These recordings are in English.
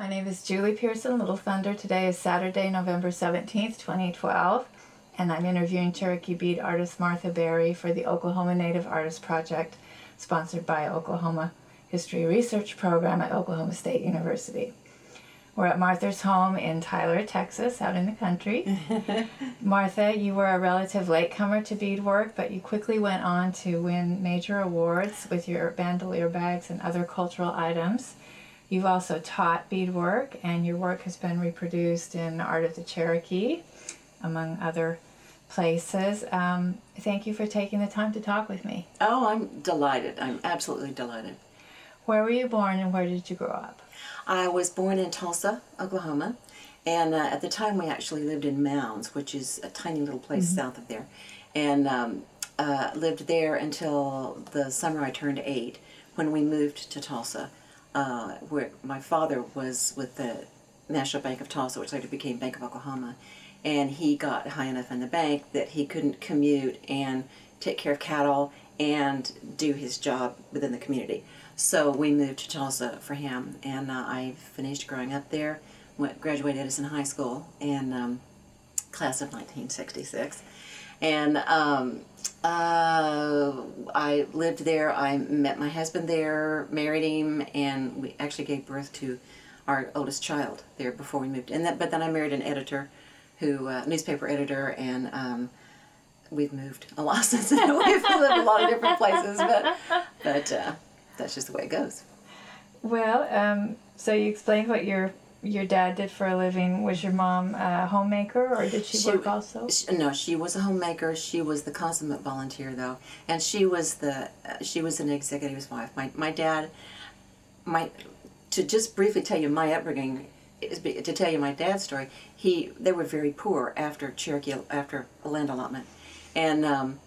My name is Julie Pearson, Little Thunder. Today is Saturday, November 17th, 2012, and I'm interviewing Cherokee bead artist Martha Berry for the Oklahoma Native Artist Project, sponsored by Oklahoma History Research Program at Oklahoma State University. We're at Martha's home in Tyler, Texas, out in the country. Martha, you were a relative latecomer to beadwork, but you quickly went on to win major awards with your bandolier bags and other cultural items. You've also taught beadwork, and your work has been reproduced in Art of the Cherokee, among other places. Thank you for taking the time to talk with me. Oh, I'm delighted. I'm absolutely delighted. Where were you born and where did you grow up? I was born in Tulsa, Oklahoma, and at the time we actually lived in Mounds, which is a tiny little place south of there, and lived there until the summer I turned 8, when we moved to Tulsa, where my father was with the National Bank of Tulsa, which later became Bank of Oklahoma, and he got high enough in the bank that he couldn't commute and take care of cattle and do his job within the community. So we moved to Tulsa for him, and I finished growing up there, graduated Edison High School in class of 1966, and I lived there. I met my husband there, married him, and we actually gave birth to our oldest child there before we moved. But then I married an editor, newspaper editor, and we've moved a lot since then. We've lived a lot of different places, but that's just the way it goes. Well, so you explained what your dad did for a living. Was your mom a homemaker, or did she work also? No, she was a homemaker. She was the consummate volunteer, though, and she was an executive's wife. My dad, to just briefly tell you my upbringing, to tell you my dad's story, they were very poor after a land allotment, and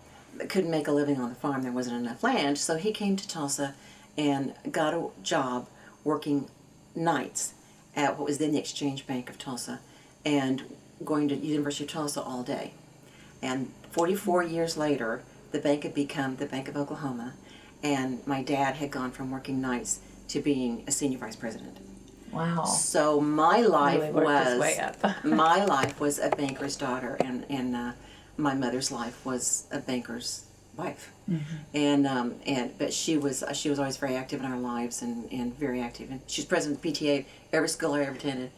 couldn't make a living on the farm. There wasn't enough land, so he came to Tulsa and got a job working nights at what was then the Exchange Bank of Tulsa, and going to University of Tulsa all day. And 44 years later, the bank had become the Bank of Oklahoma, and my dad had gone from working nights to being a senior vice president. Wow. So my life really worked his way up. my life was a banker's daughter, and my mother's life was a banker's wife. Mm-hmm. But she was always very active in our lives, and very active. And she's president of the PTA, every school I ever attended.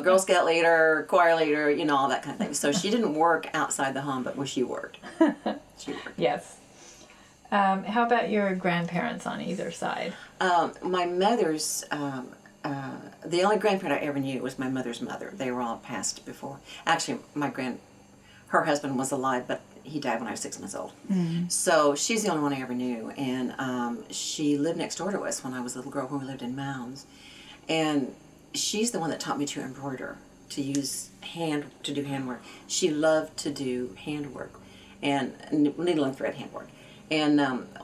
Girl Scout leader, choir leader, all that kind of thing. So she didn't work outside the home, but where she worked. She worked. Yes. How about your grandparents on either side? My mother's, the only grandparent I ever knew was my mother's mother. They were all passed before. Actually, her husband was alive, but he died when I was 6 months old. Mm-hmm. So she's the only one I ever knew, and she lived next door to us when I was a little girl, when we lived in Mounds. And she's the one that taught me to embroider, to do handwork. She loved to do handwork, and needle and thread handwork. And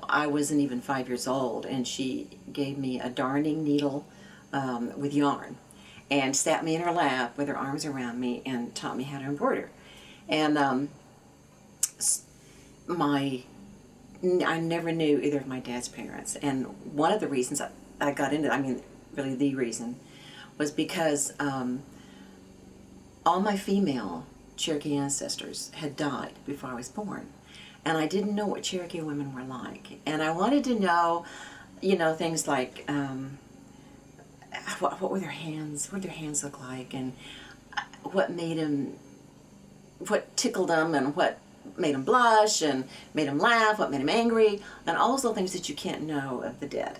I wasn't even 5 years old, and she gave me a darning needle with yarn, and sat me in her lap with her arms around me and taught me how to embroider. And I never knew either of my dad's parents, and one of the reasons I got into it, really the reason, was because all my female Cherokee ancestors had died before I was born, and I didn't know what Cherokee women were like, and I wanted to know, things like what were their hands, what did their hands look like, and what tickled them, and what made them blush, and made them laugh, what made them angry, and all those things that you can't know of the dead.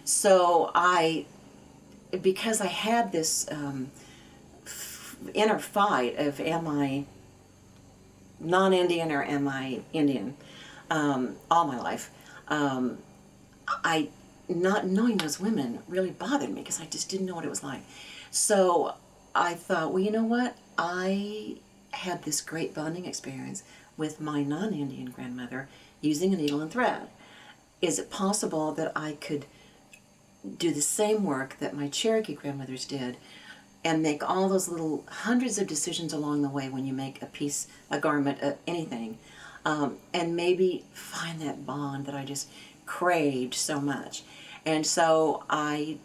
So because I had this inner fight of, am I non-Indian or am I Indian, all my life, not knowing those women really bothered me, because I just didn't know what it was like. So I thought, well, you know what? I had this great bonding experience with my non-Indian grandmother using a needle and thread. Is it possible that I could do the same work that my Cherokee grandmothers did, and make all those little hundreds of decisions along the way when you make a piece, a garment, anything, and maybe find that bond that I just craved so much. And so I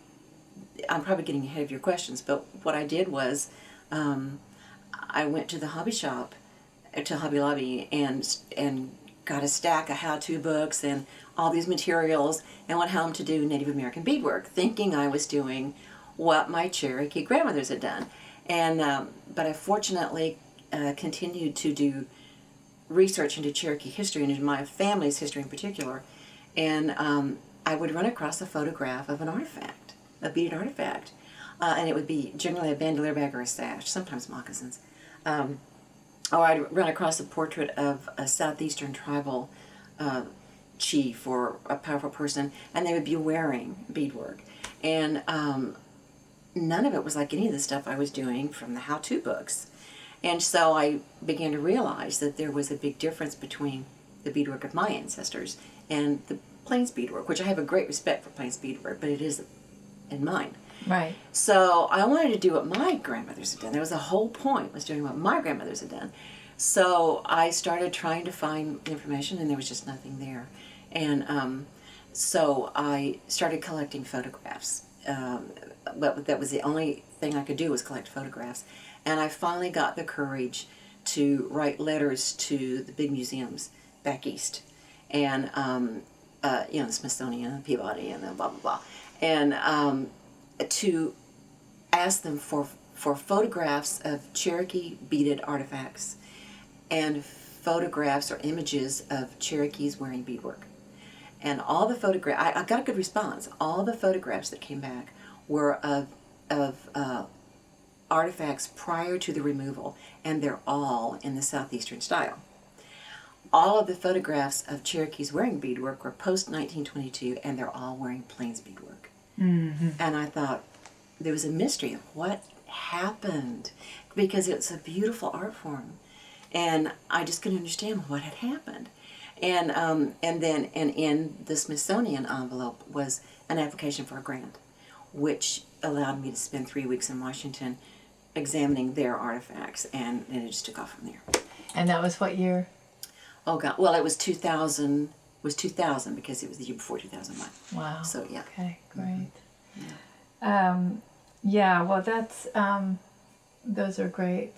I'm probably getting ahead of your questions, but what I did was I went to the hobby shop, to Hobby Lobby, and got a stack of how-to books and all these materials, and went home to do Native American beadwork, thinking I was doing what my Cherokee grandmothers had done. And but I fortunately continued to do research into Cherokee history and into my family's history in particular, and I would run across a photograph of an artifact, a beaded artifact, and it would be generally a bandolier bag or a sash, sometimes moccasins. Or I'd run across a portrait of a Southeastern tribal chief or a powerful person, and they would be wearing beadwork. And none of it was like any of the stuff I was doing from the how-to books. And so I began to realize that there was a big difference between the beadwork of my ancestors and the Plains beadwork, which I have a great respect for Plains beadwork, but it is in mine. Right. So I wanted to do what my grandmothers had done. There was a whole point, was doing what my grandmothers had done. So I started trying to find information, and there was just nothing there. And so I started collecting photographs. But that was the only thing I could do, was collect photographs. And I finally got the courage to write letters to the big museums back east, and the Smithsonian, the Peabody, and the blah blah blah, and to ask them for photographs of Cherokee beaded artifacts and photographs or images of Cherokees wearing beadwork. And all the photographs, I got a good response. All the photographs that came back were of artifacts prior to the removal, and they're all in the Southeastern style. All of the photographs of Cherokees wearing beadwork were post-1922, and they're all wearing Plains beadwork. Mm-hmm. And I thought there was a mystery of what happened, because it's a beautiful art form, and I just couldn't understand what had happened. And in the Smithsonian envelope was an application for a grant, which allowed me to spend 3 weeks in Washington examining their artifacts, and it just took off from there. And that was what year? Oh God! Well, it was 2000. Was 2000 because it was the year before 2001. Wow. So yeah. Okay, great. Mm-hmm. Yeah. Well, that's those are great.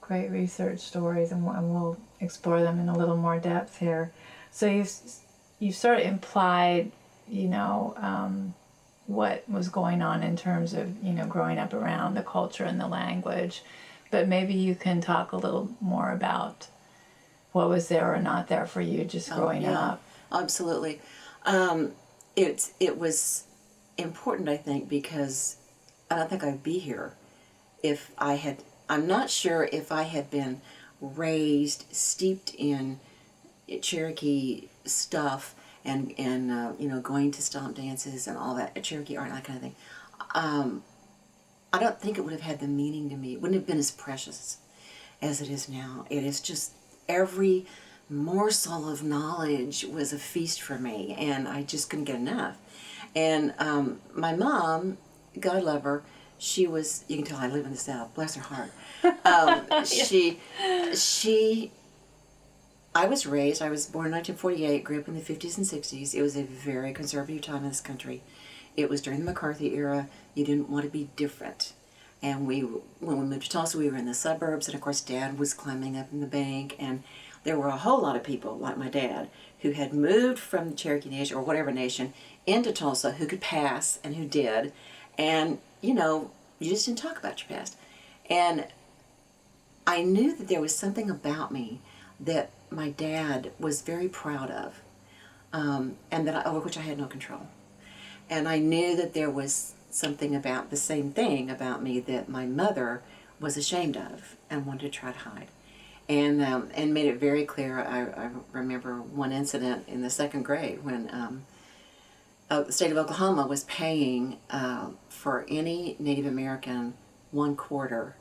Great research stories, and we'll explore them in a little more depth here. So you've sort of implied, what was going on in terms of, growing up around the culture and the language, but maybe you can talk a little more about what was there or not there for you just growing up. Absolutely. It was important, I think, because I don't think I'd be here if I'm not sure if I had been raised, steeped in Cherokee stuff, and going to stomp dances and all that, Cherokee art and that kind of thing. I don't think it would have had the meaning to me. It wouldn't have been as precious as it is now. It is just, every morsel of knowledge was a feast for me, and I just couldn't get enough. And my mom, God love her, she was, you can tell I live in the South, bless her heart. I was born in 1948, grew up in the 50s and 60s. It was a very conservative time in this country. It was during the McCarthy era. You didn't want to be different. And when we moved to Tulsa, we were in the suburbs, and of course Dad was climbing up in the bank, and there were a whole lot of people, like my dad, who had moved from the Cherokee Nation, or whatever nation, into Tulsa, who could pass, and who did. And, you just didn't talk about your past. And I knew that there was something about me that my dad was very proud of, and that over which I had no control. And I knew that there was something about the same thing about me that my mother was ashamed of and wanted to try to hide, and made it very clear. I remember one incident in the second grade when the state of Oklahoma was paying for any Native American 1/4.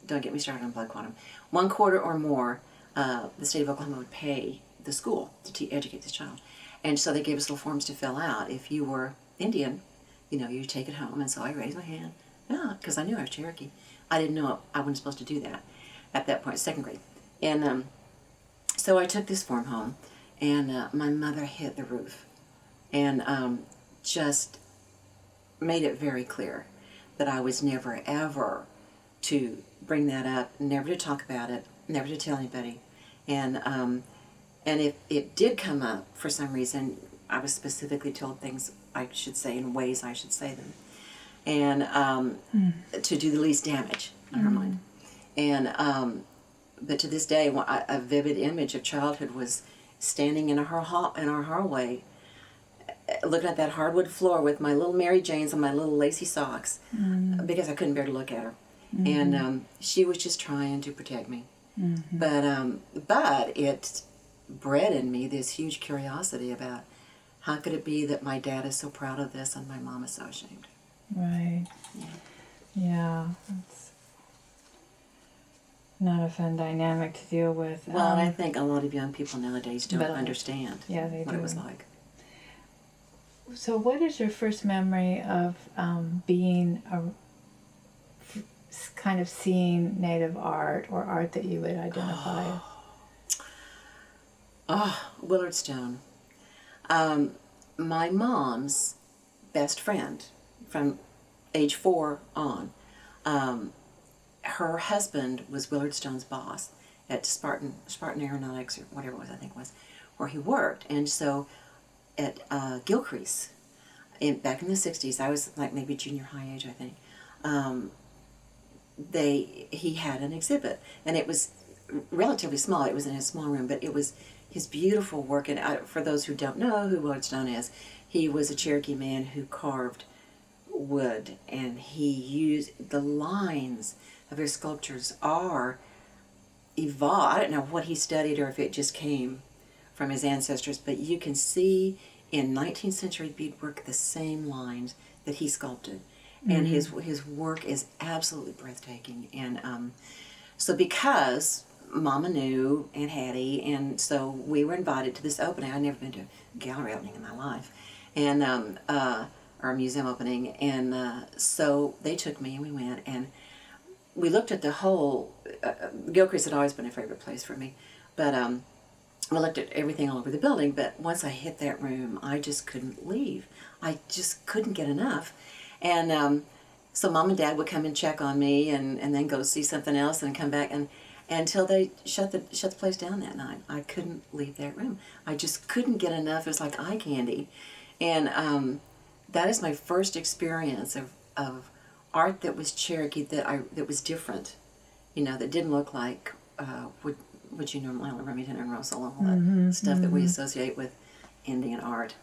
Don't get me started on blood quantum. 1/4 or more. The state of Oklahoma would pay the school to educate this child. And so they gave us little forms to fill out. If you were Indian, you take it home. And so I raised my hand, because I knew I was Cherokee. I didn't know I wasn't supposed to do that at that point, second grade. And so I took this form home, and my mother hit the roof. And just made it very clear that I was never ever to bring that up, never to talk about it, never to tell anybody. And if it did come up for some reason, I was specifically told things I should say in ways I should say them, and to do the least damage in her mind. And but to this day, a vivid image of childhood was standing in our hallway, looking at that hardwood floor with my little Mary Janes and my little lacy socks, because I couldn't bear to look at her. And she was just trying to protect me. But it bred in me this huge curiosity about how could it be that my dad is so proud of this and my mom is so ashamed. Right. Yeah. It's not a fun dynamic to deal with. Well, I think a lot of young people nowadays don't understand they what do. it was like. So what is your first memory of being kind of seeing Native art or art that you would identify? Willard Stone. My mom's best friend from age 4 on, her husband was Willard Stone's boss at Spartan Aeronautics, or whatever it was, I think it was, where he worked. And so at Gilcrease, back in the 60s, I was like maybe junior high age, I think, he had an exhibit, and it was relatively small. It was in a small room, but it was his beautiful work. And for those who don't know who Willard Stone is, he was a Cherokee man who carved wood, and he used the lines of his sculptures are evolved. I don't know what he studied or if it just came from his ancestors, but you can see in 19th century beadwork the same lines that he sculpted. And his work is absolutely breathtaking. And so because Mama knew Aunt Hattie, and so we were invited to this opening. I'd never been to a gallery opening in my life, and or a museum opening. And so they took me, and we went, and we looked at the whole. Gilcrease had always been a favorite place for me, but we looked at everything all over the building. But once I hit that room, I just couldn't leave. I just couldn't get enough. And so Mom and Dad would come and check on me, and then go see something else, and come back, and until they shut the place down that night. I couldn't leave that room. I just couldn't get enough. It was like eye candy. And that is my first experience of art that was Cherokee, that was different, that didn't look like what you normally, Remington and Russell and all that stuff that we associate with Indian art.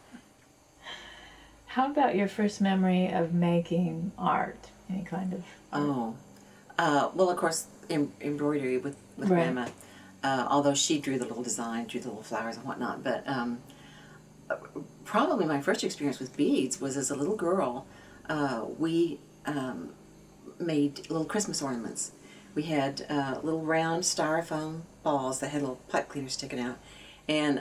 How about your first memory of making art? Any kind of art? Well, of course, embroidery with Right. Grandma. Although she drew the little design, drew the little flowers and whatnot. But probably my first experience with beads was as a little girl. We made little Christmas ornaments. We had little round styrofoam balls that had little pipe cleaners sticking out. And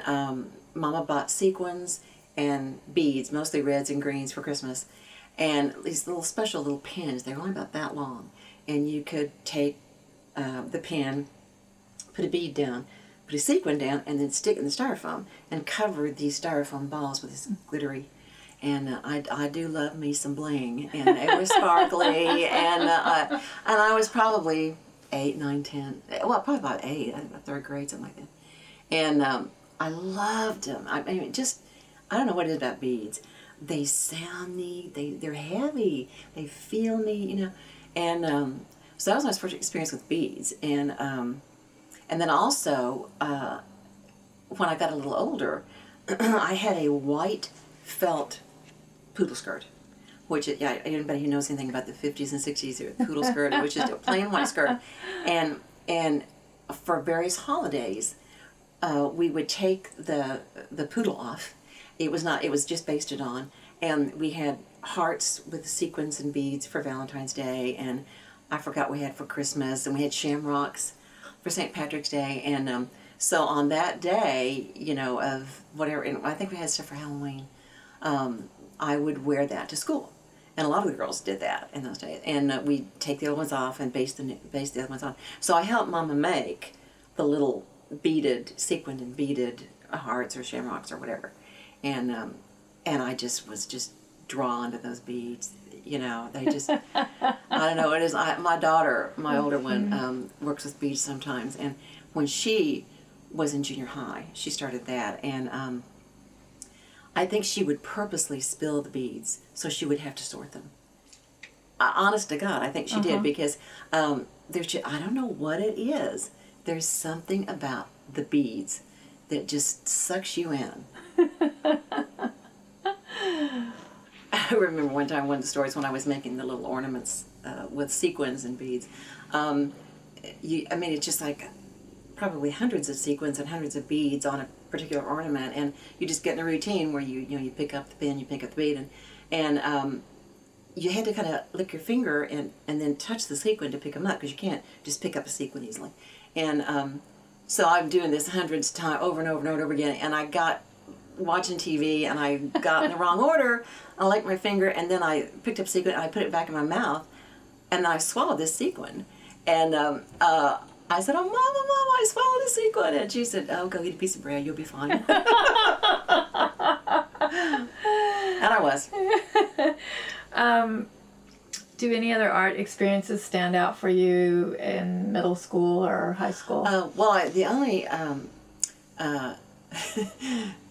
Mama bought sequins and beads, mostly reds and greens for Christmas, and these little special little pins. They were only about that long, and you could take the pin, put a bead down, put a sequin down, and then stick it in the styrofoam and cover these styrofoam balls with this glittery. And I do love me some bling, and it was sparkly, and I was probably 8, 9, 10, well, probably about 8, I think about 3rd grade, something like that. And I loved them. I mean, just, I don't know what it is about beads. They sound neat. They're heavy. They feel neat, And so that was my first experience with beads. And then also, when I got a little older, I had a white felt poodle skirt, which, anybody who knows anything about the 50s and 60s, or poodle skirt, which is a plain white skirt. And for various holidays, we would take the poodle off. It was just basted on, and we had hearts with sequins and beads for Valentine's Day, and I forgot we had for Christmas, and we had shamrocks for St. Patrick's Day, and so on that day, of whatever, and I think we had stuff for Halloween, I would wear that to school, and a lot of the girls did that in those days, and we'd take the old ones off and baste the other ones on. So I helped Mama make the little sequined and beaded hearts or shamrocks or whatever. And I just was drawn to those beads. You know, they just, I don't know, it is, my daughter, my older one, works with beads sometimes, and when she was in junior high, she started that, and I think she would purposely spill the beads so she would have to sort them. Honest to God, I think she did, because there's just, I don't know what it is. There's something about the beads that just sucks you in. I remember one time, one of the stories when I was making the little ornaments with sequins and beads. I mean, it's just like probably hundreds of sequins and hundreds of beads on a particular ornament, and you just get in a routine where you pick up the pin, you pick up the bead, and you had to kind of lick your finger and then touch the sequin to pick them up, because you can't just pick up a sequin easily. And so I'm doing this hundreds of times over and over and over again, and I got watching TV and I got in the wrong order. I licked my finger, and then I picked up a sequin and I put it back in my mouth, and I swallowed this sequin. And I said, "Oh, Mama, I swallowed a sequin." And she said, "Oh, go eat a piece of bread, you'll be fine." And I was. Do any other art experiences stand out for you in middle school or high school? Well, the only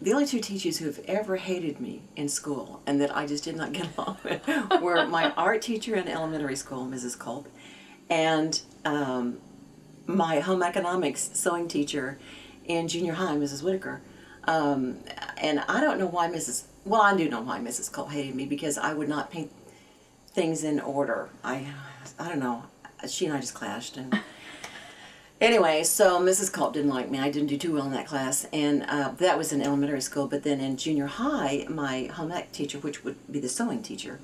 the only two teachers who have ever hated me in school and that I just did not get along with were my art teacher in elementary school, Mrs. Culp, and my home economics sewing teacher in junior high, Mrs. Whitaker. And I don't know why I do know why Mrs. Culp hated me, because I would not paint things in order. I don't know. She and I just clashed. And anyway, so Mrs. Culp didn't like me. I didn't do too well in that class. And that was in elementary school. But then in junior high, my home ec teacher, which would be the sewing teacher,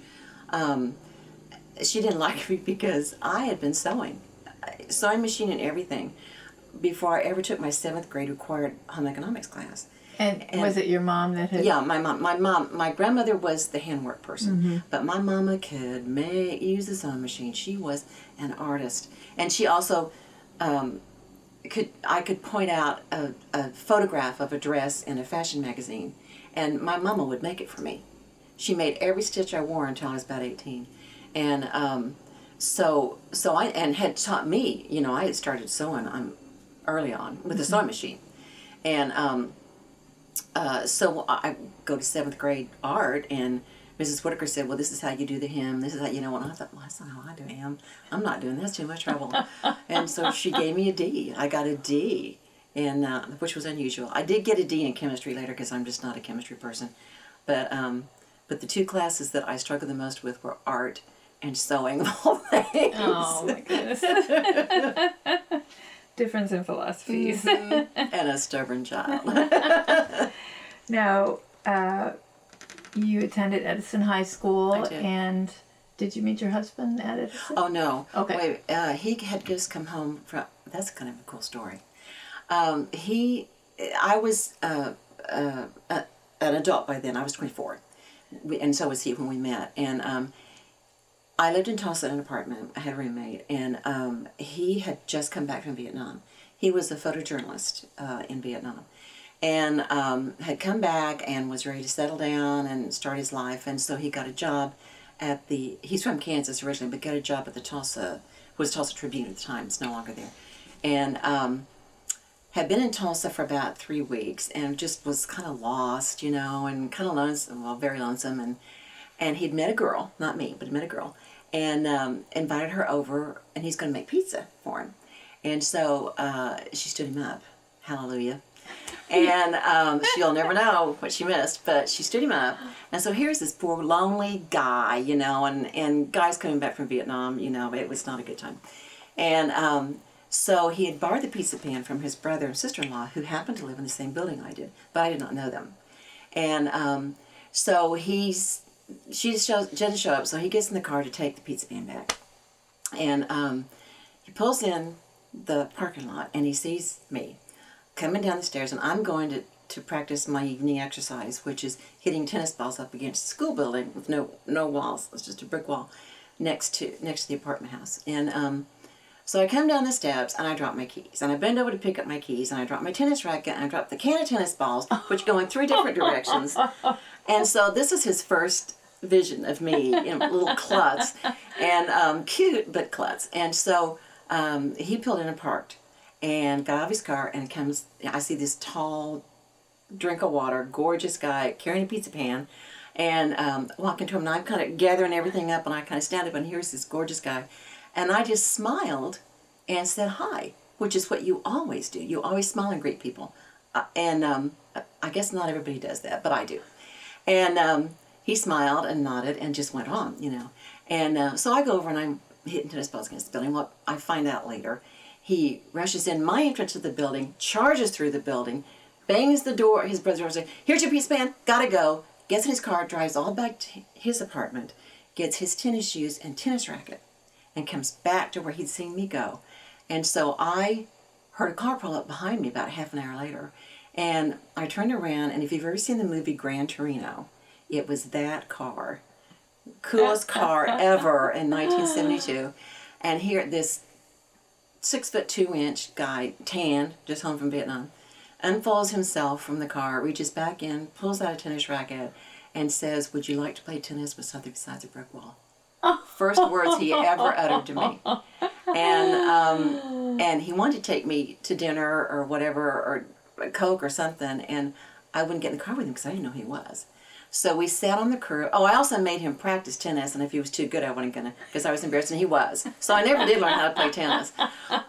she didn't like me because I had been sewing machine and everything before I ever took my 7th grade required home economics class. And was it your mom that had... Yeah, my mom. My grandmother was the handwork person, but my mama could use the sewing machine. She was an artist. And she also, I could point out a photograph of a dress in a fashion magazine, and my mama would make it for me. She made every stitch I wore until I was about 18. And so I had taught me, I had started sewing early on with the sewing machine. And so I go to 7th grade art, and Mrs. Whitaker said, "Well, this is how you do the hem. This is how, and I thought, well, that's not how I do a hem. I'm not doing this. Too much trouble." And so she gave me a D. I got a D, and which was unusual. I did get a D in chemistry later, because I'm just not a chemistry person. But the two classes that I struggled the most with were art and sewing, of all things. Oh, my goodness. Difference in philosophies. And a stubborn child. Now, you attended Edison High School. I did. And did you meet your husband at Edison? Oh, no. Okay. Wait, he had just come home from... That's kind of a cool story. I was an adult by then. I was 24. And so was he when we met. And I lived in Tulsa in an apartment. I had a roommate, and he had just come back from Vietnam. He was a photojournalist in Vietnam, and had come back and was ready to settle down and start his life. And so he got a job at he's from Kansas originally, but got a job at the Tulsa Tribune at the time. It's no longer there. And had been in Tulsa for about 3 weeks, and just was kind of lost, and kind of lonesome, well, very lonesome. And he'd met a girl, not me, but he met a girl, and invited her over, and he's going to make pizza for him. And so she stood him up. Hallelujah. And she'll never know what she missed, but she stood him up. And so here's this poor, lonely guy, and guys coming back from Vietnam, it was not a good time. And so he had borrowed the pizza pan from his brother and sister-in-law, who happened to live in the same building I did, but I did not know them. And so she doesn't show up, so he gets in the car to take the pizza pan back. And he pulls in the parking lot, and he sees me coming down the stairs, and I'm going to practice my evening exercise, which is hitting tennis balls up against the school building with no walls. It's just a brick wall next to the apartment house. And so I come down the steps, and I drop my keys, and I bend over to pick up my keys, and I drop my tennis racket, and I drop the can of tennis balls, which go in 3 different directions. And so this is his first vision of me in little klutz, and cute but klutz. And so he pulled in and parked, and got out of his car, and comes. I see this tall drink of water, gorgeous guy carrying a pizza pan, and walking to him. And I'm kind of gathering everything up, and I kind of stand up, and here's this gorgeous guy, and I just smiled and said hi, which is what you always do. You always smile and greet people, and I guess not everybody does that, but I do. And he smiled and nodded and just went on, you know. And so I go over and I'm hitting tennis balls against the building. Well, I find out later. He rushes in my entrance to the building, charges through the building, bangs the door. His brother says, "Here's your piece, man. Gotta go." Gets in his car, drives all back to his apartment, gets his tennis shoes and tennis racket, and comes back to where he'd seen me go. And so I heard a car pull up behind me about half an hour later. And I turned around, and if you've ever seen the movie Gran Torino, it was that car. Coolest car ever in 1972. And here, this 6'2" guy, tan, just home from Vietnam, unfolds himself from the car, reaches back in, pulls out a tennis racket, and says, "Would you like to play tennis with something besides a brick wall?" First words he ever uttered to me. And he wanted to take me to dinner or whatever, or a Coke or something, and I wouldn't get in the car with him because I didn't know who he was. So we sat on the curb. Oh, I also made him practice tennis, and if he was too good, I wasn't gonna, because I was embarrassed, and he was. So I never did learn how to play tennis.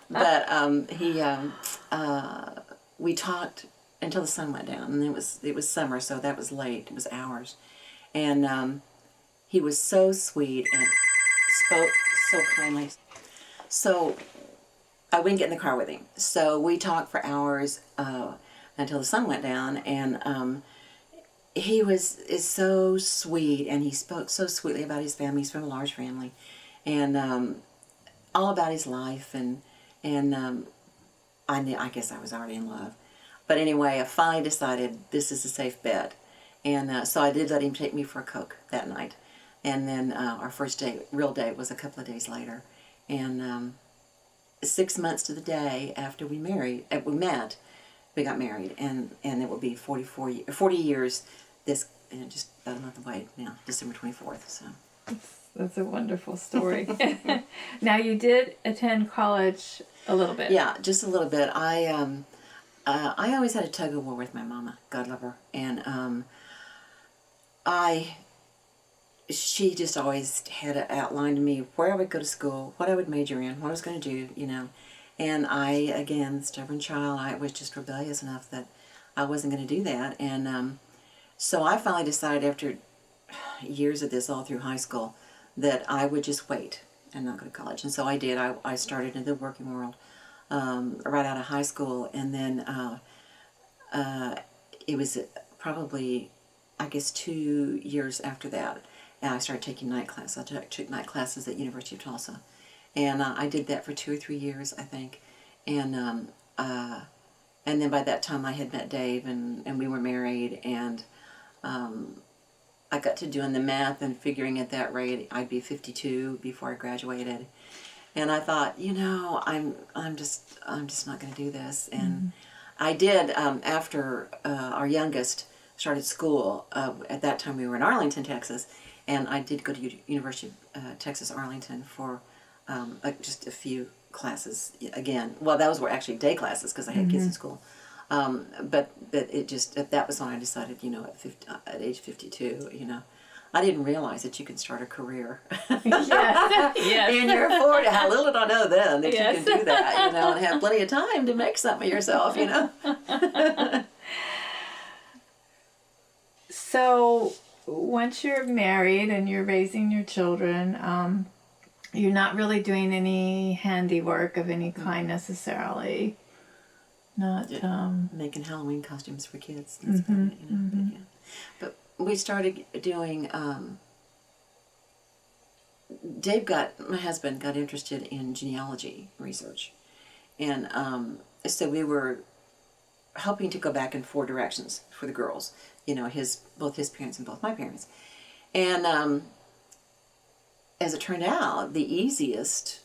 But we talked until the sun went down, and it was summer, so that was late. It was hours, and he was so sweet and spoke so kindly. So I wouldn't get in the car with him. So we talked for hours until the sun went down, and he is so sweet, and he spoke so sweetly about his family. He's from a large family, and all about his life, and I guess I was already in love. But anyway, I finally decided this is a safe bet, and so I did let him take me for a Coke that night, and then our first date, real date, was a couple of days later, and 6 months to the day after we met, we got married, and it will be 40 years this, just about a month away now, December 24th. So that's a wonderful story. Now, you did attend college a little bit. Yeah, just a little bit. I always had a tug of war with my mama, God love her, and she just always had outlined to me where I would go to school, what I would major in, what I was going to do, you know. And I, again, stubborn child, I was just rebellious enough that I wasn't going to do that. And so I finally decided, after years of this all through high school, that I would just wait and not go to college. And so I did. I started in the working world right out of high school. And then it was probably, I guess, 2 years after that, and I started taking night classes. I took night classes at University of Tulsa. And I did that for 2 or 3 years, I think. And then by that time I had met Dave, and we were married, and I got to doing the math and figuring at that rate I'd be 52 before I graduated. And I thought, you know, I'm just not going to do this. And I did, after our youngest started school, at that time we were in Arlington, Texas, and I did go to University of Texas, Arlington for just a few classes again. Well, those were actually day classes because I had kids in school. But it just, that was when I decided, you know, at age 52, you know, I didn't realize that you could start a career in your 40s. How little did I know then that you can do that, you know, and have plenty of time to make something of yourself, you know. So once you're married and you're raising your children, you're not really doing any handiwork of any kind necessarily. Not making Halloween costumes for kids. That's about it, you know. But we started doing. My husband got interested in genealogy research, and so we were helping to go back in 4 directions for the girls. You know, both his parents and both my parents, and as it turned out, the easiest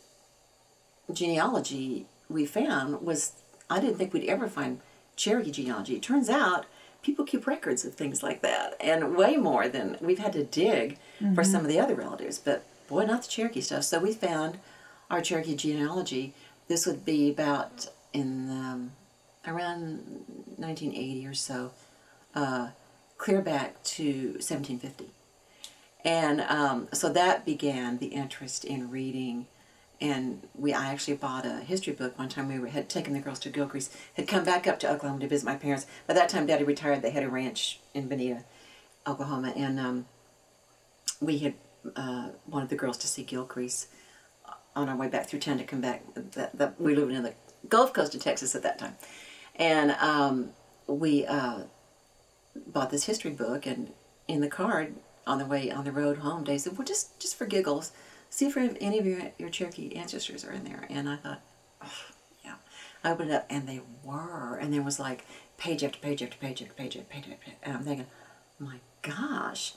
genealogy we found was, I didn't think we'd ever find Cherokee genealogy. It turns out people keep records of things like that, and way more than we've had to dig for some of the other relatives, but boy, not the Cherokee stuff. So we found our Cherokee genealogy. This would be about in around 1980 or so, clear back to 1750. And so that began the interest in reading. And I actually bought a history book one time. We had taken the girls to Gilcrease, had come back up to Oklahoma to visit my parents. By that time, Daddy retired. They had a ranch in Bonita, Oklahoma, and we had wanted the girls to see Gilcrease on our way back through town to come back. We lived in the Gulf Coast of Texas at that time, and we bought this history book. And in the card on the way on the road home, Dave said, "Well, just for giggles, see if any of your Cherokee ancestors are in there." And I thought, oh, yeah. I opened it up, and they were. And there was like page after page after page after page after page after page. And I'm thinking, my gosh.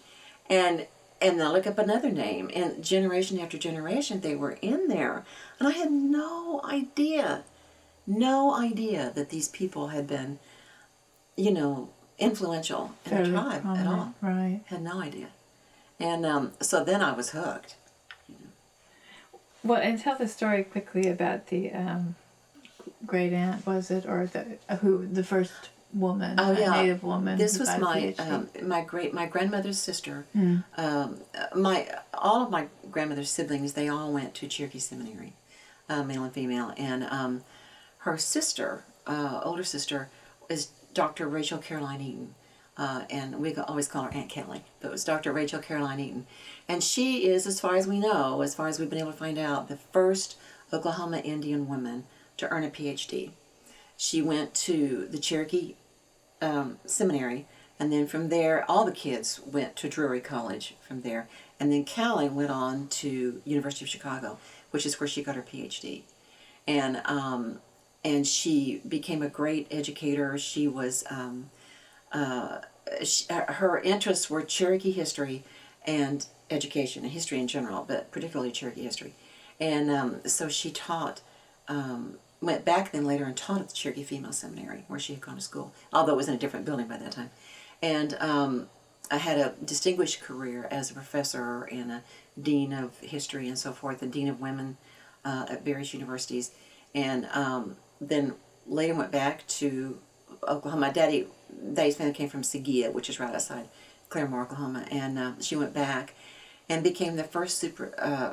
And then I look up another name, and generation after generation, they were in there. And I had no idea that these people had been, influential in the tribe at all. Right. Had no idea. And so then I was hooked. Well, and tell the story quickly about the great aunt, was it, or the first woman, native woman. This was my grandmother's sister. All of my grandmother's siblings, they all went to Cherokee Seminary, male and female, and her sister, older sister, is Dr. Rachel Caroline Eaton. And we always call her Aunt Kelly, but it was Dr. Rachel Caroline Eaton. And she is, as far as we know, as far as we've been able to find out, the first Oklahoma Indian woman to earn a PhD. She went to the Cherokee Seminary, and then from there, all the kids went to Drury College from there. And then Callie went on to University of Chicago, which is where she got her PhD. And she became a great educator. She was... her interests were Cherokee history and education, and history in general, but particularly Cherokee history. And so she taught, went back then later and taught at the Cherokee Female Seminary, where she had gone to school, although it was in a different building by that time. And I had a distinguished career as a professor and a dean of history and so forth, a dean of women at various universities. And then later went back to Oklahoma. My daddy's family came from Seguia, which is right outside Claremore, Oklahoma, and she went back and became the first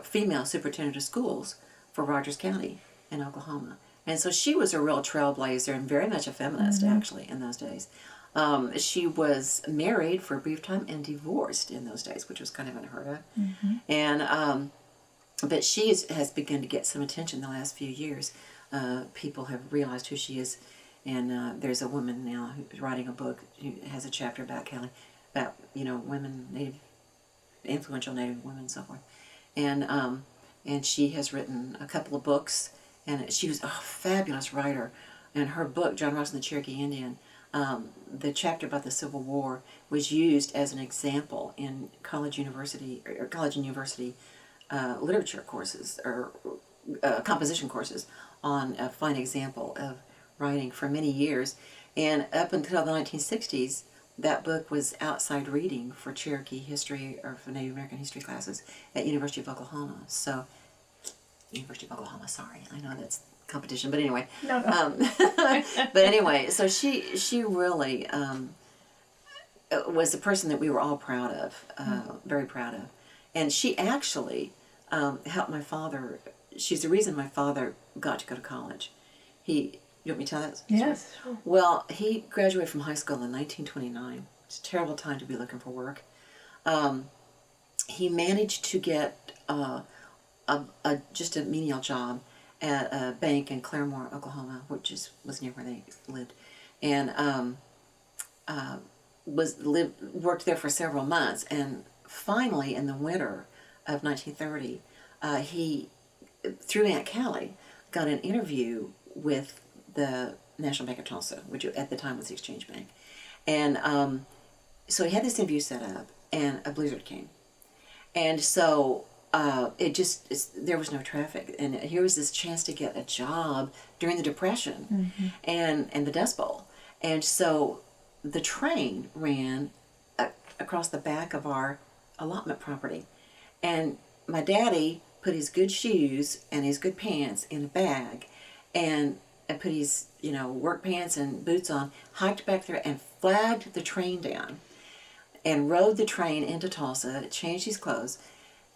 female superintendent of schools for Rogers County in Oklahoma. And so she was a real trailblazer and very much a feminist, actually, in those days. She was married for a brief time and divorced in those days, which was kind of unheard of. And but she has begun to get some attention the last few years. People have realized who she is. And there's a woman now who's writing a book who has a chapter about Kelly, about, women, influential Native women and so forth. And she has written a couple of books, and she was a fabulous writer. And her book, John Ross and the Cherokee Indian, the chapter about the Civil War was used as an example in college and university literature courses, or composition courses, on a fine example of writing for many years. And up until the 1960s, that book was outside reading for Cherokee history or for Native American history classes at University of Oklahoma. So, University of Oklahoma, sorry, I know that's competition, but anyway. No. But anyway, so she really was the person that we were all proud of, very proud of. And she actually helped my father. She's the reason my father got to go to college. You want me to tell that? Yes. Sure. Well, he graduated from high school in 1929. It's a terrible time to be looking for work. He managed to get just a menial job at a bank in Claremore, Oklahoma, which was near where they lived, and worked there for several months. And finally, in the winter of 1930, he, through Aunt Callie, got an interview with the National Bank of Tulsa, which at the time was the Exchange Bank. And so he had this interview set up, and a blizzard came. And so there was no traffic. And here was this chance to get a job during the Depression and the Dust Bowl. And so the train ran across the back of our allotment property. And my daddy put his good shoes and his good pants in a bag and put his, work pants and boots on, hiked back there and flagged the train down and rode the train into Tulsa, changed his clothes.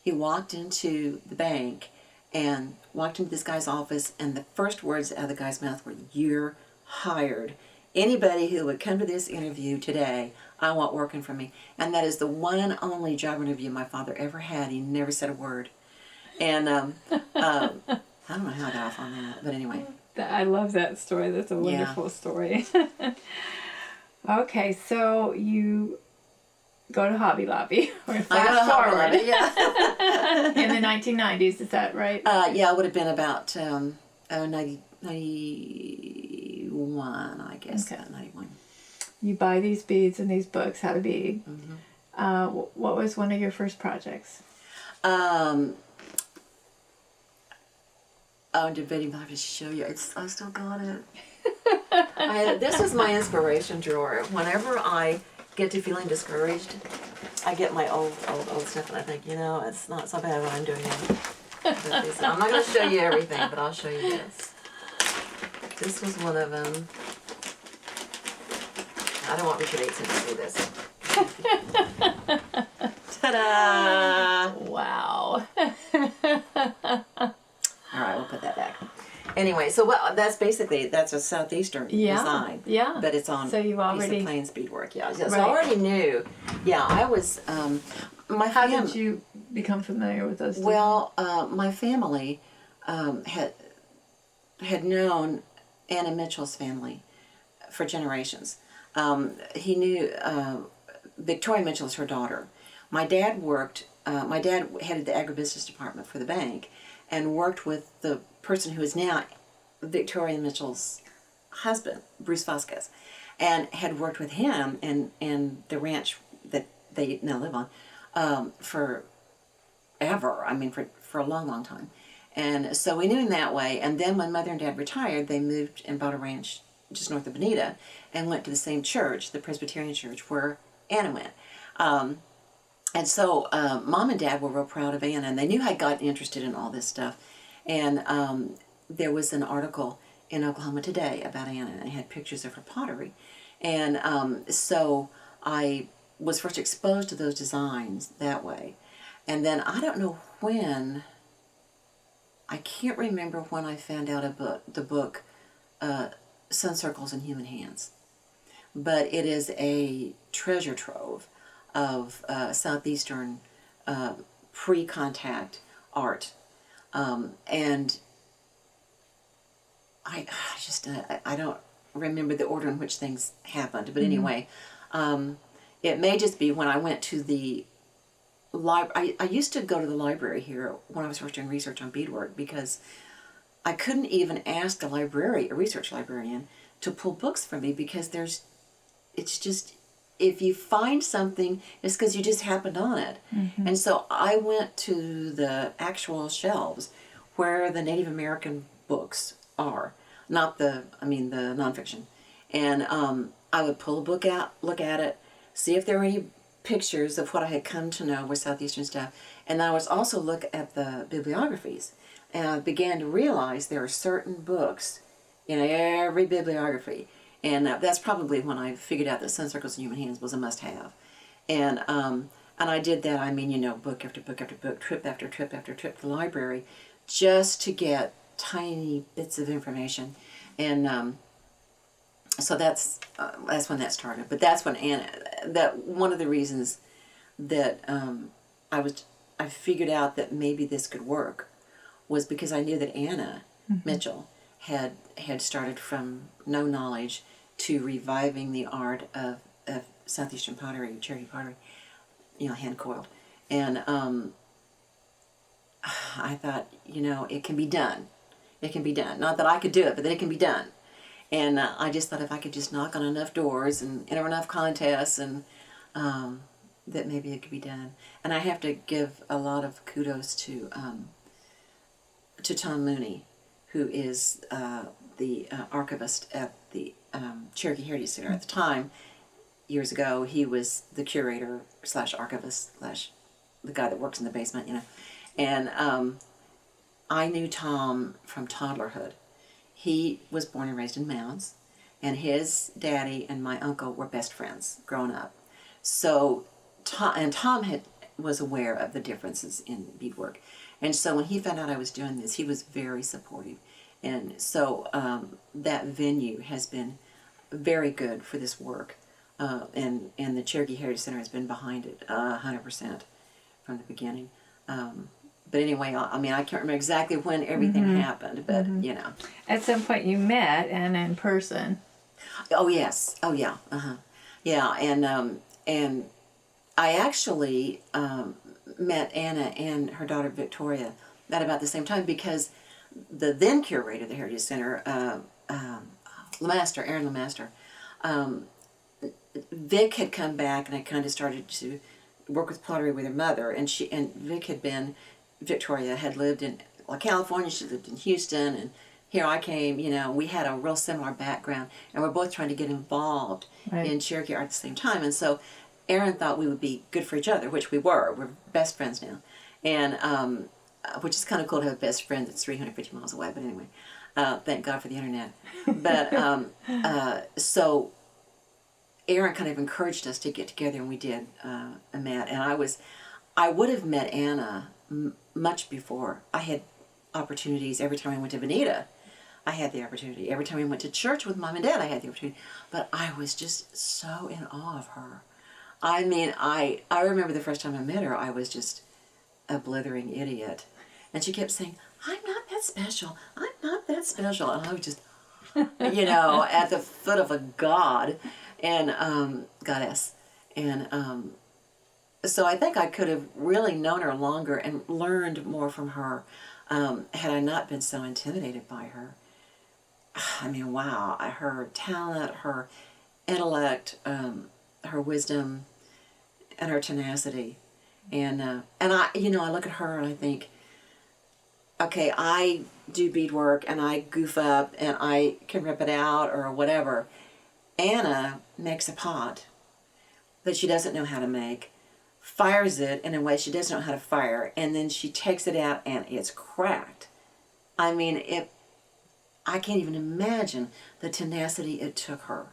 He walked into the bank and walked into this guy's office, and the first words out of the guy's mouth were, "You're hired. Anybody who would come to this interview today, I want working for me." And that is the one and only job interview my father ever had. He never said a word. And I don't know how I got off on that, but anyway. I love that story. That's a wonderful story. Okay, so you go to Hobby Lobby, or fast forward. In the 1990s, is that right? Yeah, it would have been about 91, I guess. Okay. 91. You buy these beads and these books, How to Bead. Mm-hmm. What was one of your first projects? I'm debating, but I have to show you. I still got it. This is my inspiration drawer. Whenever I get to feeling discouraged, I get my old stuff, and I think, it's not so bad what I'm doing now. I'm not going to show you everything, but I'll show you this. This was one of them. I don't want Richard Aitson to see this. Ta-da! Wow. All right, we'll put that back. Anyway, so that's a Southeastern design. Yeah. But it's on so you've already piece of plain beadwork. Yeah. So right. I already knew. Yeah, I was. How did you become familiar with those? Well, my family had known Anna Mitchell's family for generations. He knew Victoria Mitchell is her daughter. My dad headed the agribusiness department for the bank, and worked with the person who is now Victoria Mitchell's husband, Bruce Vasquez, and had worked with him and the ranch that they now live on forever. I mean, for a long, long time. And so we knew him that way. And then when Mother and Dad retired, they moved and bought a ranch just north of Bonita and went to the same church, the Presbyterian church, where Anna went. And so Mom and Dad were real proud of Anna, and they knew I'd gotten interested in all this stuff. And there was an article in Oklahoma Today about Anna, and it had pictures of her pottery. And so I was first exposed to those designs that way. And then I don't know when, I can't remember when I found out about the book Sun Circles in Human Hands. But it is a treasure trove of Southeastern pre-contact art. And I don't remember the order in which things happened, but anyway, it may just be when I went to the library. I used to go to the library here when I was first doing research on beadwork, because I couldn't even ask a research librarian, to pull books for me, because it's just, if you find something, it's because you just happened on it. Mm-hmm. And so I went to the actual shelves where the Native American books are, not the nonfiction. And I would pull a book out, look at it, see if there were any pictures of what I had come to know was Southeastern stuff. And I was also look at the bibliographies. And I began to realize there are certain books in every bibliography. And that's probably when I figured out that Sun Circles in Human Hands was a must-have. And I did that, book after book after book, trip after trip after trip to the library, just to get tiny bits of information. And so that's when that started. But that's when one of the reasons that I figured out that maybe this could work was because I knew that Anna Mitchell had started from no knowledge to reviving the art of Southeastern pottery, Cherokee pottery, hand coiled. And I thought, it can be done. It can be done. Not that I could do it, but that it can be done. And I just thought if I could just knock on enough doors and enter enough contests, and that maybe it could be done. And I have to give a lot of kudos to Tom Mooney, who is the archivist at the Cherokee Heritage Center. At the time, years ago, he was the curator / archivist / the guy that works in the basement, you know. And I knew Tom from toddlerhood. He was born and raised in Mounds, and his daddy and my uncle were best friends growing up. So Tom was aware of the differences in beadwork. And so when he found out I was doing this, he was very supportive. And so that venue has been very good for this work. And the Cherokee Heritage Center has been behind it 100% from the beginning. But anyway, I mean, I can't remember exactly when everything happened, but, you know. At some point you met, and in person. Oh, yes. Oh, yeah. Yeah, and I actually met Anna and her daughter Victoria at about the same time, because the then curator of the Heritage Center, Aaron Lemaster, Vic had come back, and I kind of started to work with pottery with her mother, and Victoria had lived in California, she lived in Houston, and here I came, you know, we had a real similar background, and we're both trying to get involved in Cherokee art at the same time. And so Aaron thought we would be good for each other, which we were. We're best friends now. And which is kind of cool to have a best friend that's 350 miles away, but anyway, thank God for the internet. But so Aaron kind of encouraged us to get together, and we did, met. And I would have met Anna much before. I had opportunities every time I went to Bonita. I had the opportunity. Every time we went to church with Mom and Dad, I had the opportunity. But I was just so in awe of her. I mean, I remember the first time I met her, I was just a blithering idiot. And she kept saying, I'm not that special. I'm not that special. And I was just, you know, at the foot of a god and goddess. And so I think I could have really known her longer and learned more from her had I not been so intimidated by her. I mean, wow, her talent, her intellect, her wisdom, and her tenacity. And I, you know, I look at her and I think, okay, I do beadwork and I goof up and I can rip it out or whatever. Anna makes a pot that she doesn't know how to make, fires it in a way she doesn't know how to fire, and then she takes it out and it's cracked. I mean, I can't even imagine the tenacity it took her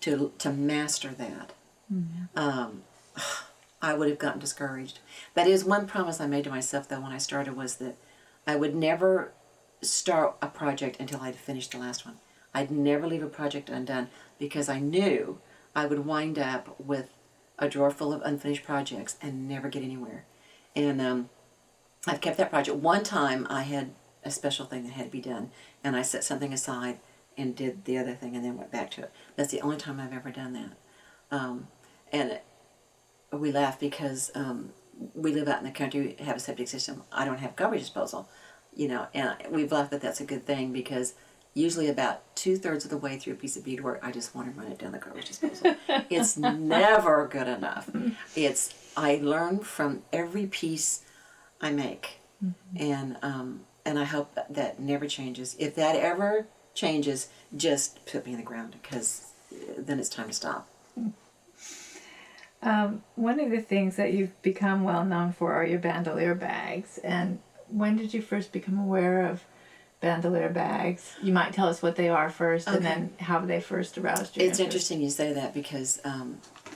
to master that. I would have gotten discouraged. That is one promise I made to myself, though, when I started, was that I would never start a project until I'd finished the last one. I'd never leave a project undone, because I knew I would wind up with a drawer full of unfinished projects and never get anywhere. And I've kept that project. One time I had a special thing that had to be done, and I set something aside and did the other thing and then went back to it. That's the only time I've ever done that. And we laugh because we live out in the country, we have a septic system. I don't have garbage disposal, you know, and we've laughed that that's a good thing, because usually about 2/3 of the way through a piece of beadwork, I just want to run it down the garbage disposal. It's never good enough. I learn from every piece I make, and I hope that never changes. If that ever changes, just put me in the ground, because then it's time to stop. One of the things that you've become well known for are your bandolier bags. And when did you first become aware of bandolier bags? You might tell us what they are first, and then how they first aroused your interest. Interesting you say that, because I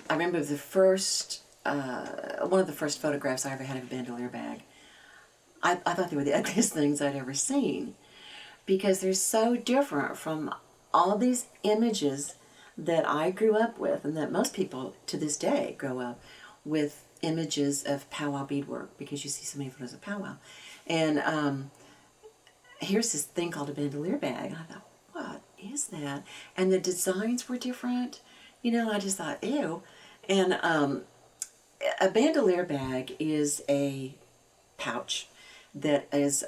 remember the first, one of the first photographs I ever had of a bandolier bag. I thought they were the ugliest things I'd ever seen, because they're so different from all these images that I grew up with, and that most people to this day grow up with, images of powwow beadwork, because you see so many photos of powwow. And here's this thing called a bandolier bag, and I thought, what is that? And the designs were different, you know, and I just thought, ew. And a bandolier bag is a pouch that is,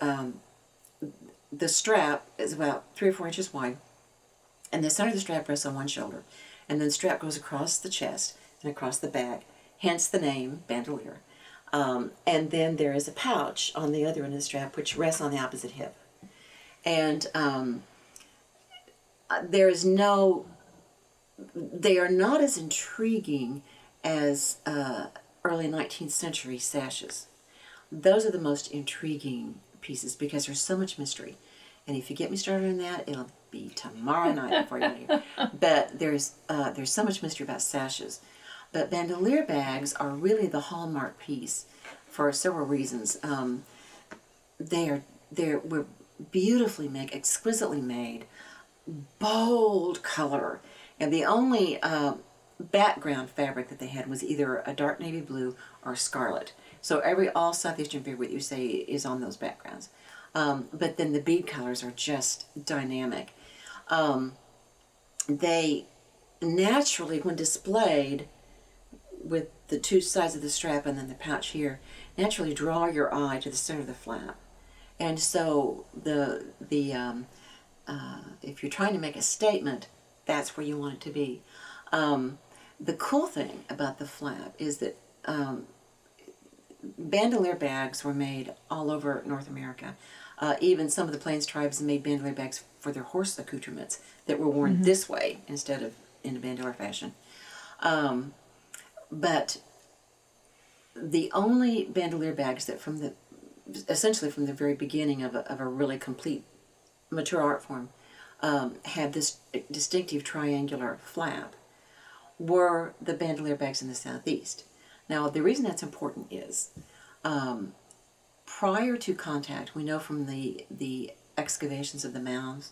the strap is about 3 or 4 inches wide, and the center of the strap rests on one shoulder, and then the strap goes across the chest and across the back, hence the name bandolier. And then there is a pouch on the other end of the strap which rests on the opposite hip. And they are not as intriguing as early 19th century sashes. Those are the most intriguing pieces because there's so much mystery. And if you get me started on that, it'll be tomorrow night before you leave. But there's so much mystery about sashes. But bandolier bags are really the hallmark piece for several reasons. Were beautifully made, exquisitely made, bold color, and the only background fabric that they had was either a dark navy blue or scarlet. So all Southeastern fabric you say is on those backgrounds. But then the bead colors are just dynamic. They naturally, when displayed with the two sides of the strap and then the pouch here, naturally draw your eye to the center of the flap. And so if you're trying to make a statement, that's where you want it to be. The cool thing about the flap is that bandolier bags were made all over North America. Even some of the Plains tribes made bandolier bags for their horse accoutrements that were worn this way instead of in a bandolier fashion. But the only bandolier bags that essentially from the very beginning of a really complete mature art form had this distinctive triangular flap were the bandolier bags in the Southeast. Now, the reason that's important is prior to contact, we know from the excavations of the mounds,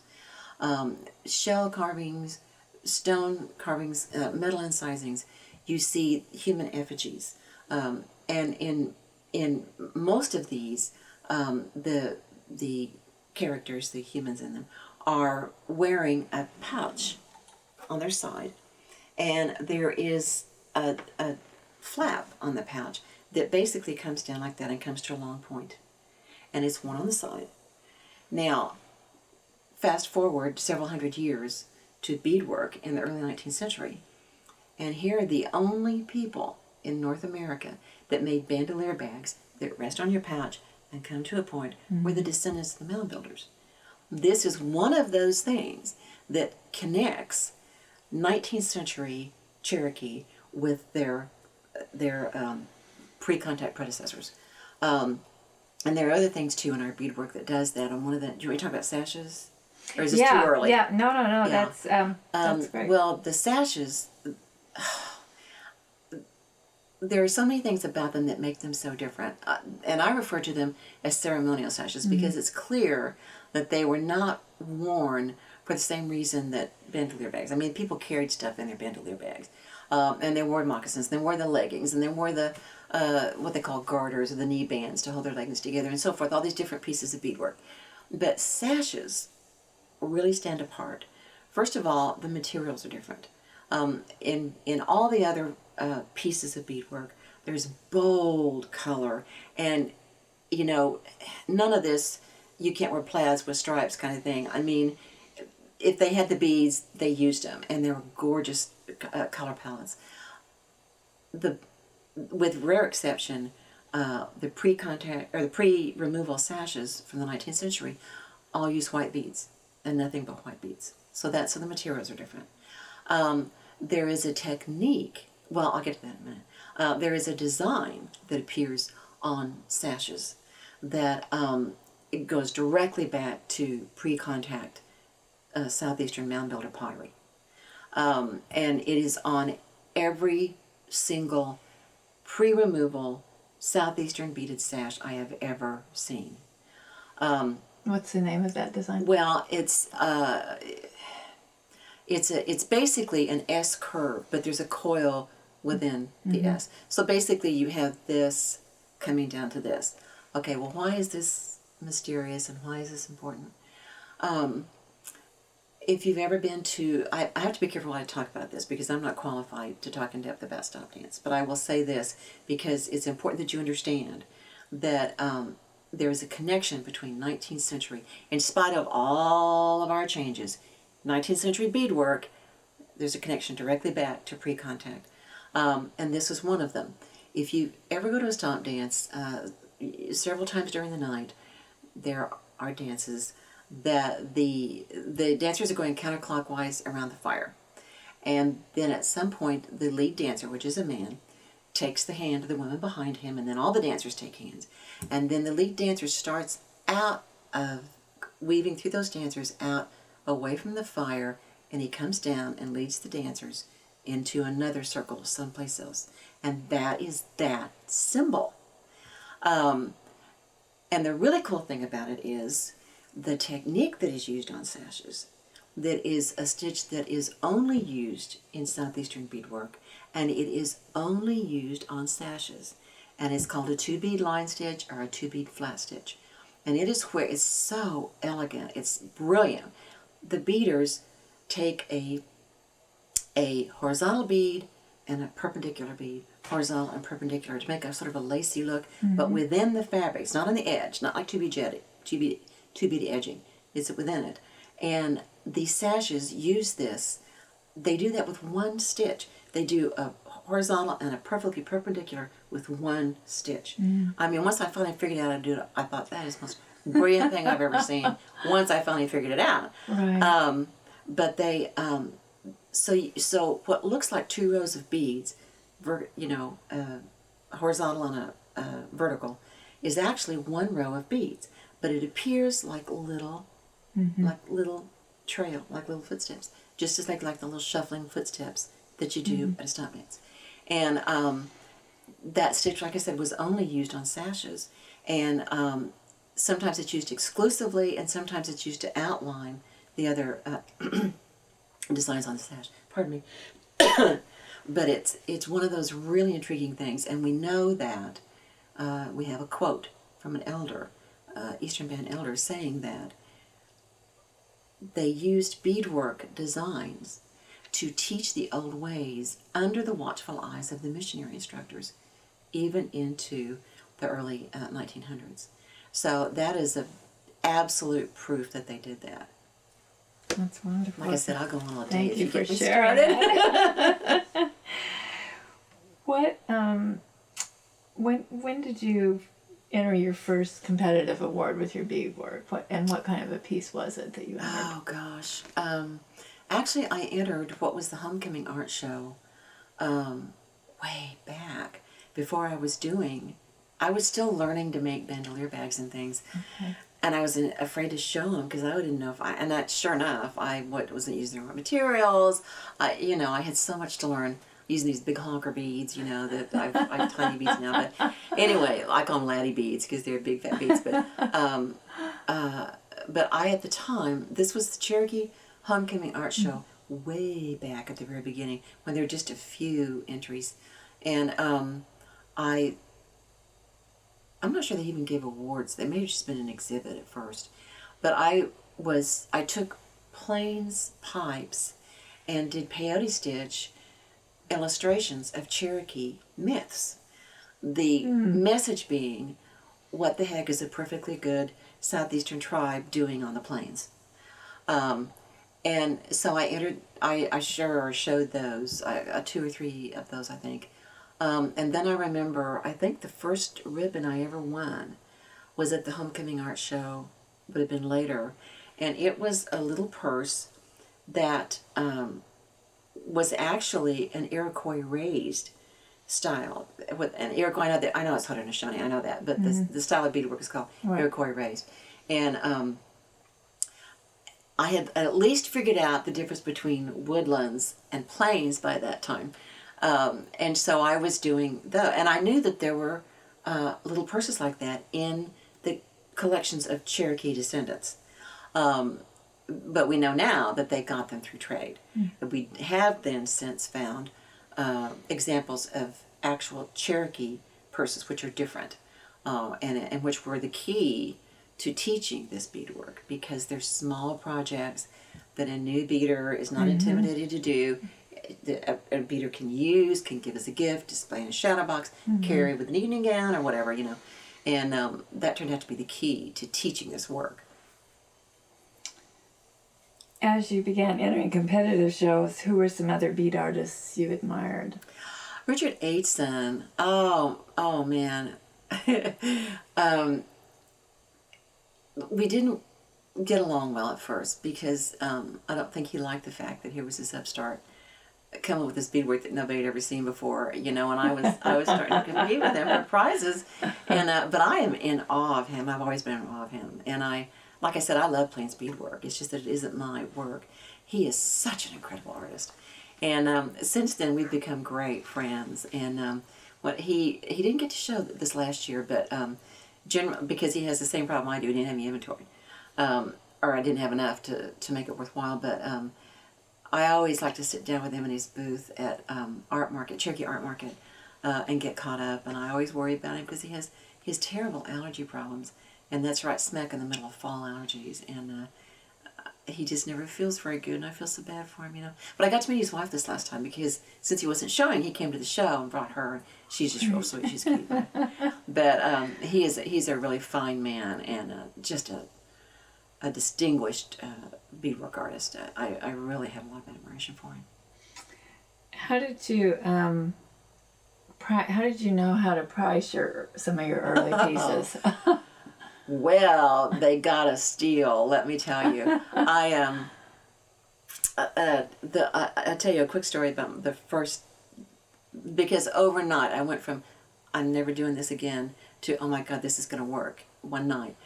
shell carvings, stone carvings, metal incisings, you see human effigies. And in most of these, the characters, the humans in them, are wearing a pouch on their side, and there is a flap on the pouch that basically comes down like that and comes to a long point, and it's one on the side. Now, fast forward several hundred years to beadwork in the early 19th century, and here are the only people in North America that made bandolier bags that rest on your pouch and come to a point where the descendants of the mound builders. This is one of those things that connects 19th century Cherokee with their pre-contact predecessors. And there are other things too in our beadwork that does that. And one of the, do you want to talk about sashes? Or is this too early? Yeah, no, Yeah. that's great. Well, the sashes, there are so many things about them that make them so different. And I refer to them as ceremonial sashes because it's clear that they were not worn for the same reason that bandolier bags. I mean, people carried stuff in their bandolier bags. And they wore moccasins, they wore the leggings, and they wore the, what they call garters or the knee bands to hold their leggings together and so forth, all these different pieces of beadwork. But sashes really stand apart. First of all, the materials are different. In all the other pieces of beadwork, there's bold color, and you know, none of this, you can't wear plaids with stripes kind of thing. I mean, if they had the beads, they used them, and they were gorgeous color palettes. With rare exception, the pre-contact or the pre-removal sashes from the 19th century all use white beads and nothing but white beads. So the materials are different. There is a technique. Well, I'll get to that in a minute. There is a design that appears on sashes that it goes directly back to pre-contact Southeastern mound builder pottery. And it is on every single pre-removal Southeastern beaded sash I have ever seen. What's the name of that design? Well, it's basically an S curve, but there's a coil within the S. So basically you have this coming down to this. Okay, well, why is this mysterious and why is this important? If you've ever been to, I have to be careful when I talk about this because I'm not qualified to talk in depth about stop dance, but I will say this because it's important that you understand that there is a connection between 19th century, in spite of all of our changes, 19th century beadwork, there's a connection directly back to pre-contact. And this was one of them. If you ever go to a stomp dance, several times during the night, there are dances that the dancers are going counterclockwise around the fire. And then at some point, the lead dancer, which is a man, takes the hand of the woman behind him, and then all the dancers take hands. And then the lead dancer starts out of weaving through those dancers out away from the fire, and he comes down and leads the dancers into another circle someplace else. And that is that symbol. And the really cool thing about it is the technique that is used on sashes. That is a stitch that is only used in Southeastern beadwork, and it is only used on sashes. And it's called a 2-bead line stitch or a 2-bead flat stitch. And it is where it's so elegant. It's brilliant. The beaders take a horizontal bead and a perpendicular bead, horizontal and perpendicular, to make a sort of a lacy look, but within the fabric. It's not on the edge, not like 2-bead edging. It's within it. And these sashes use this. They do that with one stitch. They do a horizontal and a perfectly perpendicular with one stitch. I mean, once I finally figured out how to do it, I thought that is the most brilliant thing I've ever seen. Once I finally figured it out. Right. But they, so what looks like 2 rows of beads, horizontal and a vertical, is actually 1 row of beads. But it appears like little trail, like little footsteps, just as like the little shuffling footsteps that you do at a stump dance. And that stitch, like I said, was only used on sashes. And sometimes it's used exclusively, and sometimes it's used to outline the other designs on the sash. Pardon me. But it's one of those really intriguing things. And we know that we have a quote from an elder, Eastern Band elder, saying that they used beadwork designs to teach the old ways under the watchful eyes of the missionary instructors, even into the early 1900s. So that is an absolute proof that they did that. That's wonderful. Like I said, I'll go on all day. Thank if you you for get me sharing started. that. What, when did you enter your first competitive award with your beadwork? What kind of a piece was it that you entered? Oh gosh. Actually, I entered what was the Homecoming Art Show way back before I was still learning to make bandolier bags and things. Okay. And I was afraid to show them because I didn't know sure enough, I wasn't using the right materials. I had so much to learn using these big honker beads, that I have tiny beads now. But anyway, I call them laddie beads because they're big fat beads. But I, at the time, this was the Cherokee Homecoming Art Show way back at the very beginning when there were just a few entries. And I'm not sure they even gave awards. They may have just been an exhibit at first. But I took plains pipes and did peyote stitch illustrations of Cherokee myths. The message being, what the heck is a perfectly good Southeastern tribe doing on the plains? And so I showed those, 2 or 3 of those, I think. And then I remember, I think the first ribbon I ever won was at the Homecoming Art Show, would have been later. And it was a little purse that was actually an Iroquois raised style. With an Iroquois, I know it's Haudenosaunee, I know that, but the style of beadwork is called Iroquois raised. And I had at least figured out the difference between woodlands and plains by that time. And so I was doing and I knew that there were little purses like that in the collections of Cherokee descendants. But we know now that they got them through trade. We have then since found examples of actual Cherokee purses which are different and which were the key to teaching this beadwork, because they're small projects that a new beader is not intimidated to do. A beader can give as a gift, display in a shadow box, carry with an evening gown or whatever, And that turned out to be the key to teaching this work. As you began entering competitive shows, who were some other bead artists you admired? Richard Aitson. Oh man. We didn't get along well at first because I don't think he liked the fact that he was this upstart come up with this beadwork that nobody had ever seen before, and I was starting to compete with him for prizes, and but I am in awe of him. I've always been in awe of him, and like I said, I love Plains beadwork. It's just that it isn't my work. He is such an incredible artist, and since then we've become great friends. And what he didn't get to show this last year, but because he has the same problem I do, he didn't have any inventory, or I didn't have enough to make it worthwhile, but. I always like to sit down with him in his booth at Cherokee Art Market, and get caught up. And I always worry about him because he has terrible allergy problems, and that's right smack in the middle of fall allergies. And he just never feels very good, and I feel so bad for him, But I got to meet his wife this last time because since he wasn't showing, he came to the show and brought her. She's just real sweet. She's cute. But he's a really fine man and just a distinguished beadwork artist. I really have a lot of admiration for him. How did you know how to price some of your early pieces? Well, they got a steal, let me tell you. I'll tell you a quick story about the first, because overnight I went from I'm never doing this again to oh my God, this is going to work one night.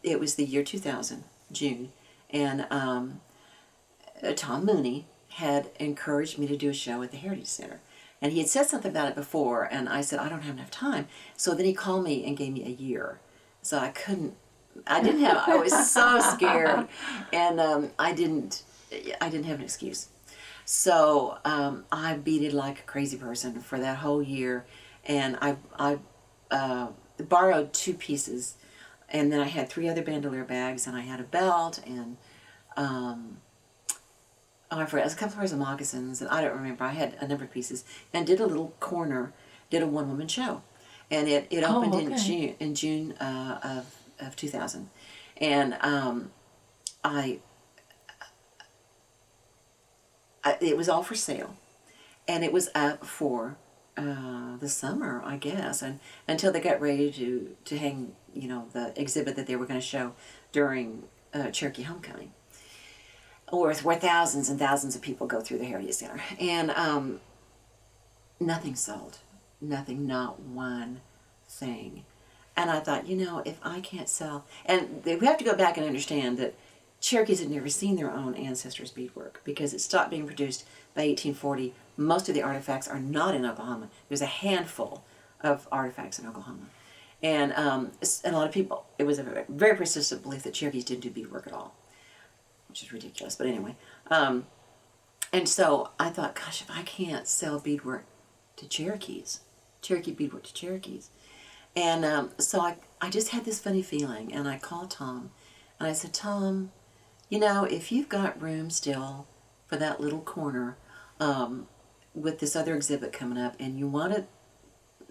It was the year 2000, June, and Tom Mooney had encouraged me to do a show at the Heritage Center. And he had said something about it before, and I said, I don't have enough time. So then he called me and gave me a year. So I was so scared, and I didn't have an excuse. So I beaded like a crazy person for that whole year, and I borrowed 2 pieces. And then I had 3 other bandolier bags, and I had a belt, and I forgot, it was a couple pairs of moccasins, and I don't remember. I had a number of pieces, and did a little corner, did a one-woman show, and it opened in June of 2000, and it was all for sale, and it was up for the summer, I guess, and until they got ready to hang, the exhibit that they were going to show during Cherokee Homecoming, where thousands and thousands of people go through the Heritage Center, and nothing sold, not one thing. And I thought, if I can't sell, and we have to go back and understand that Cherokees had never seen their own ancestors' beadwork because it stopped being produced by 1840. Most of the artifacts are not in Oklahoma. There's a handful of artifacts in Oklahoma. And a lot of people, it was a very persistent belief that Cherokees didn't do beadwork at all, which is ridiculous, but anyway. And so I thought, gosh, if I can't sell beadwork to Cherokees, Cherokee beadwork to Cherokees. And so I just had this funny feeling, and I called Tom, and I said, Tom, if you've got room still for that little corner with this other exhibit coming up, and you want to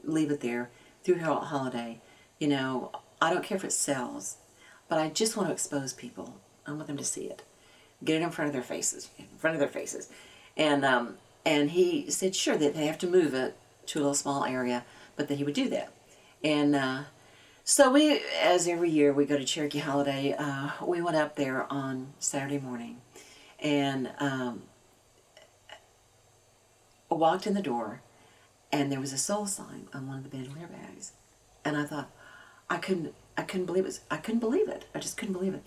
leave it there through holiday, I don't care if it sells, but I just want to expose people. I want them to see it. Get it in front of their faces, And he said, sure, that they have to move it to a little small area, but that he would do that. And so we, as every year we go to Cherokee Holiday, we went up there on Saturday morning, and walked in the door, and there was a soul sign on one of the Bandolier bags, and I thought, I couldn't believe it. I couldn't believe it. I just couldn't believe it.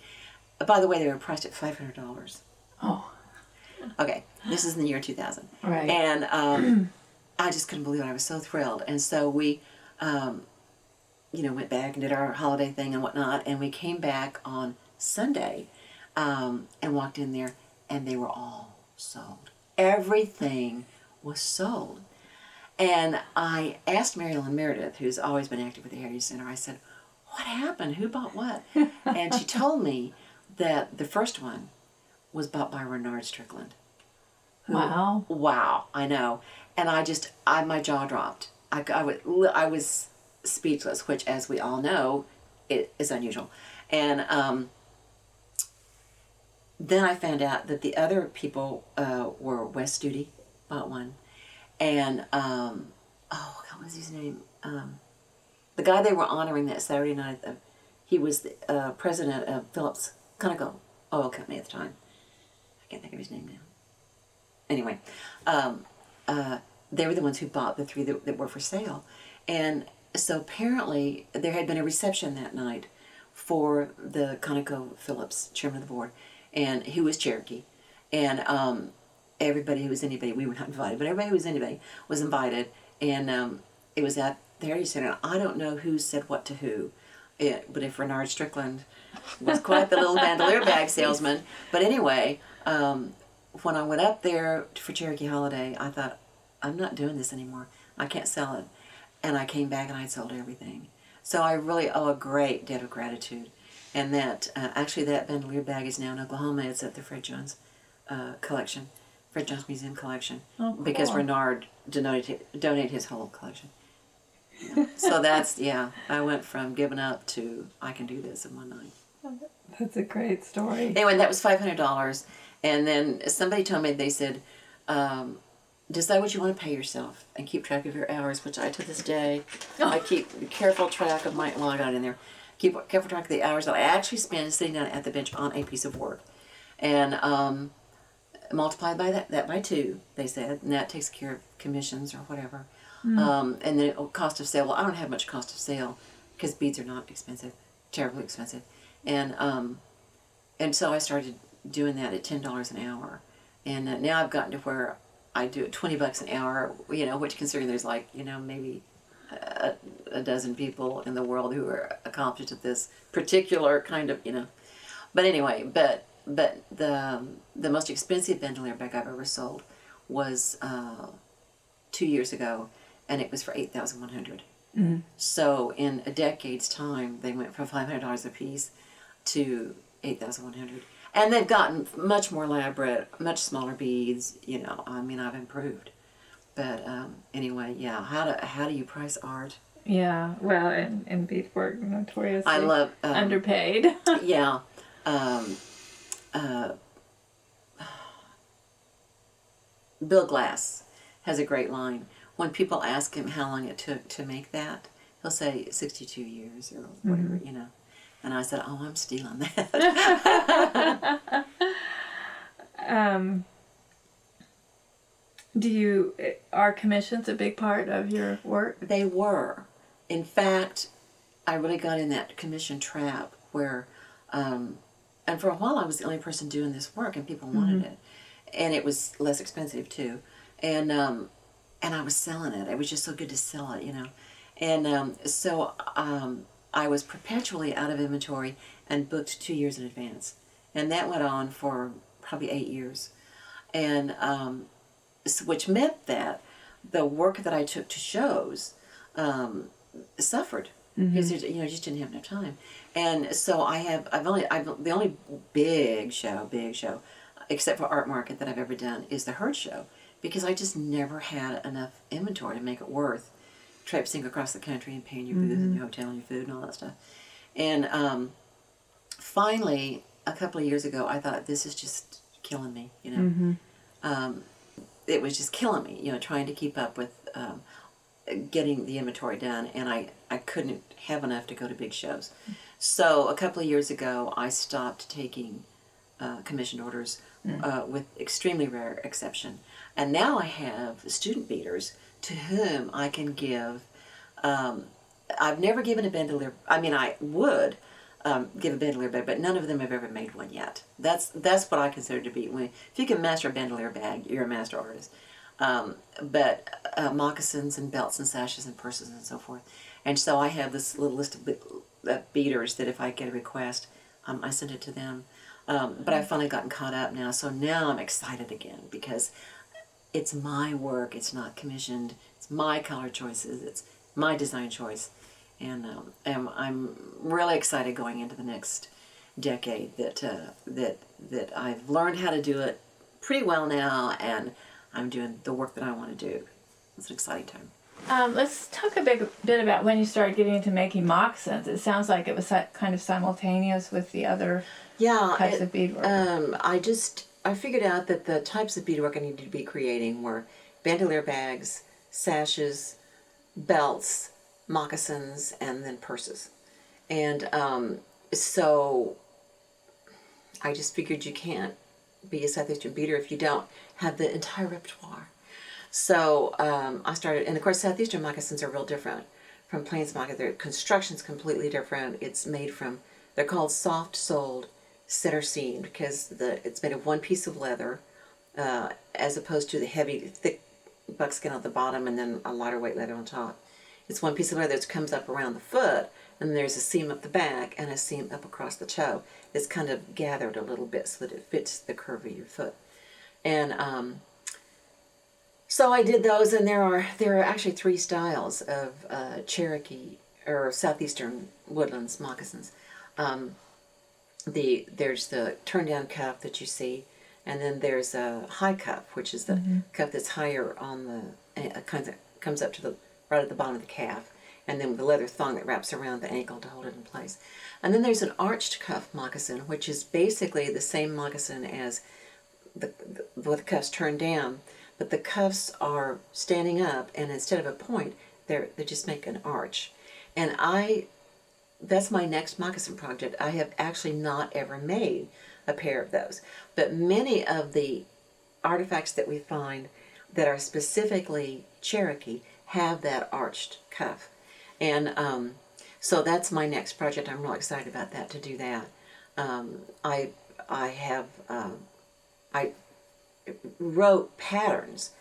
By the way, they were priced at $500. Oh. Okay, this is in the year 2000. Right. And I just couldn't believe it. I was so thrilled. And so we, went back and did our holiday thing and whatnot, and we came back on Sunday and walked in there, and they were all sold. Everything was sold. And I asked Marilyn Meredith, who's always been active with the Heritage Center, I said, what happened? Who bought what? And she told me that the first one was bought by Renard Strickland. Wow. Wow, I know. And my jaw dropped. I was speechless, which, as we all know, is unusual. And then I found out that the other people were Wes Studi, bought one. And, what was his name? The guy they were honoring that Saturday night, he was the president of Phillips Conoco Oil Company at the time. I can't think of his name now. anyway, they were the ones who bought the 3 that were for sale. And so apparently there had been a reception that night for the ConocoPhillips chairman of the board, and he was Cherokee. And everybody who was anybody, we were not invited, but everybody who was anybody was invited. And it was at the Heritage Center. I don't know who said what to who, but if Renard Strickland was quite the little bandolier bag salesman. But anyway, when I went up there for Cherokee Holiday, I thought, I'm not doing this anymore. I can't sell it. And I came back and I'd sold everything. So I really owe a great debt of gratitude. And that, actually that bandolier bag is now in Oklahoma. It's at the Fred Jones collection, Fred Jones Museum collection. Oh, cool. Because Renard donated his whole collection. Yeah. So that's, yeah, I went from giving up to I can do this in one night. That's a great story. Anyway, that was $500. And then somebody told me, they said, decide what you want to pay yourself and keep track of your hours, which I, to this day, I keep careful track of my, well, I got it in there, keep careful track of the hours that I actually spend sitting down at the bench on a piece of work. And multiply by that by 2, they said, and that takes care of commissions or whatever. And then cost of sale, well, I don't have much cost of sale because beads are not expensive, terribly expensive. And so I started doing that at $10 an hour. And now I've gotten to where I do it $20 an hour, you know, which considering there's like, you know, maybe a dozen people in the world who are accomplished at this particular kind of, you know. But anyway, but the most expensive bandolier bag I've ever sold was 2 years ago, and it was for $8,100. So in a decade's time, they went from $500 a piece to $8,100. And they've gotten much more elaborate, much smaller beads. You know, I mean, I've improved. But anyway, yeah. How do you price art? Yeah, well, and beadwork notoriously I love underpaid. Yeah. Bill Glass has a great line. When people ask him how long it took to make that, he'll say 62 years or whatever, you know. And I said, oh, I'm stealing that. Are commissions a big part of your work? They were. In fact, I really got in that commission trap where, and for a while I was the only person doing this work and people wanted it. And it was less expensive too. And I was selling it. It was just so good to sell it, you know. And so I was perpetually out of inventory and booked 2 years in advance. And that went on for probably 8 years. And which meant that the work that I took to shows suffered because you know, just didn't have enough time. And so the only big show except for Art Market that I've ever done is the Herd Show, because I just never had enough inventory to make it worth traipsing across the country and paying your booth and your hotel and your food and all that stuff. And finally, a couple of years ago, I thought, this is just killing me, you know. It was just killing me, you know, trying to keep up with getting the inventory done, and I couldn't have enough to go to big shows. So a couple of years ago, I stopped taking commissioned orders with extremely rare exception. And now I have student beaters to whom I can give, I've never given a bandolier, I mean I would give a bandolier bag, but none of them have ever made one yet. That's what I consider to be, if you can master a bandolier bag, you're a master artist. But moccasins and belts and sashes and purses and so forth. And so I have this little list of beaters that if I get a request, I send it to them. But I've finally gotten caught up now, so now I'm excited again because it's my work, it's not commissioned, it's my color choices, it's my design choice. And I'm really excited going into the next decade that I've learned how to do it pretty well now, and I'm doing the work that I want to do. It's an exciting time. Let's talk a bit about when you started getting into making moccasins. It sounds like it was kind of simultaneous with the other types of beadwork. I figured out that the types of beadwork I needed to be creating were bandolier bags, sashes, belts, moccasins, and then purses. And so I just figured you can't be a Southeastern beater if you don't have the entire repertoire. So I started, and of course Southeastern moccasins are real different from Plains moccasins. Their construction's completely different. It's made from, they're called soft-soled center seam because it's made of one piece of leather as opposed to the heavy, thick buckskin at the bottom and then a lighter weight leather on top. It's one piece of leather that comes up around the foot, and there's a seam up the back and a seam up across the toe. It's kind of gathered a little bit so that it fits the curve of your foot. And so I did those, and there are actually 3 styles of Cherokee or Southeastern woodlands moccasins. There's the turn down cuff that you see, and then there's a high cuff, which is the cuff that's higher on the comes up to the right at the bottom of the calf, and then with the leather thong that wraps around the ankle to hold it in place. And then there's an arched cuff moccasin, which is basically the same moccasin as with the cuffs turned down, but the cuffs are standing up, and instead of a point, they just make an arch. And that's my next moccasin project. I have actually not ever made a pair of those, but many of the artifacts that we find that are specifically Cherokee have that arched cuff. And so that's my next project. I'm real excited about that, to do that. I wrote patterns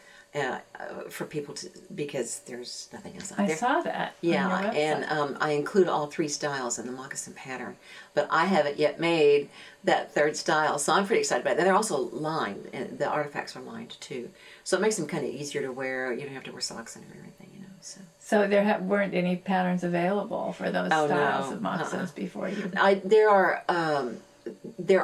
for people to, because there's nothing else out there. I saw that. Yeah, on your website. and I include all 3 styles in the moccasin pattern, but I haven't yet made that 3rd style, so I'm pretty excited about it. And they're also lined, and the artifacts are lined too, so it makes them kind of easier to wear. You don't have to wear socks and everything, you know. So there weren't any patterns available for those styles of moccasins before you. There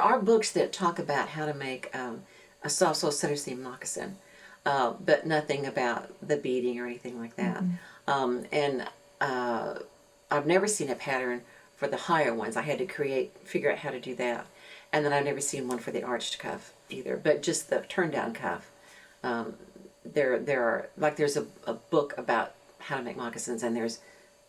are books that talk about how to make a soft sole center seam moccasin, but nothing about the beading or anything like that. And I've never seen a pattern for the higher ones. I had to figure out how to do that. And then I've never seen one for the arched cuff either, but just the turn down cuff. There are, like, there's a book about how to make moccasins, and there's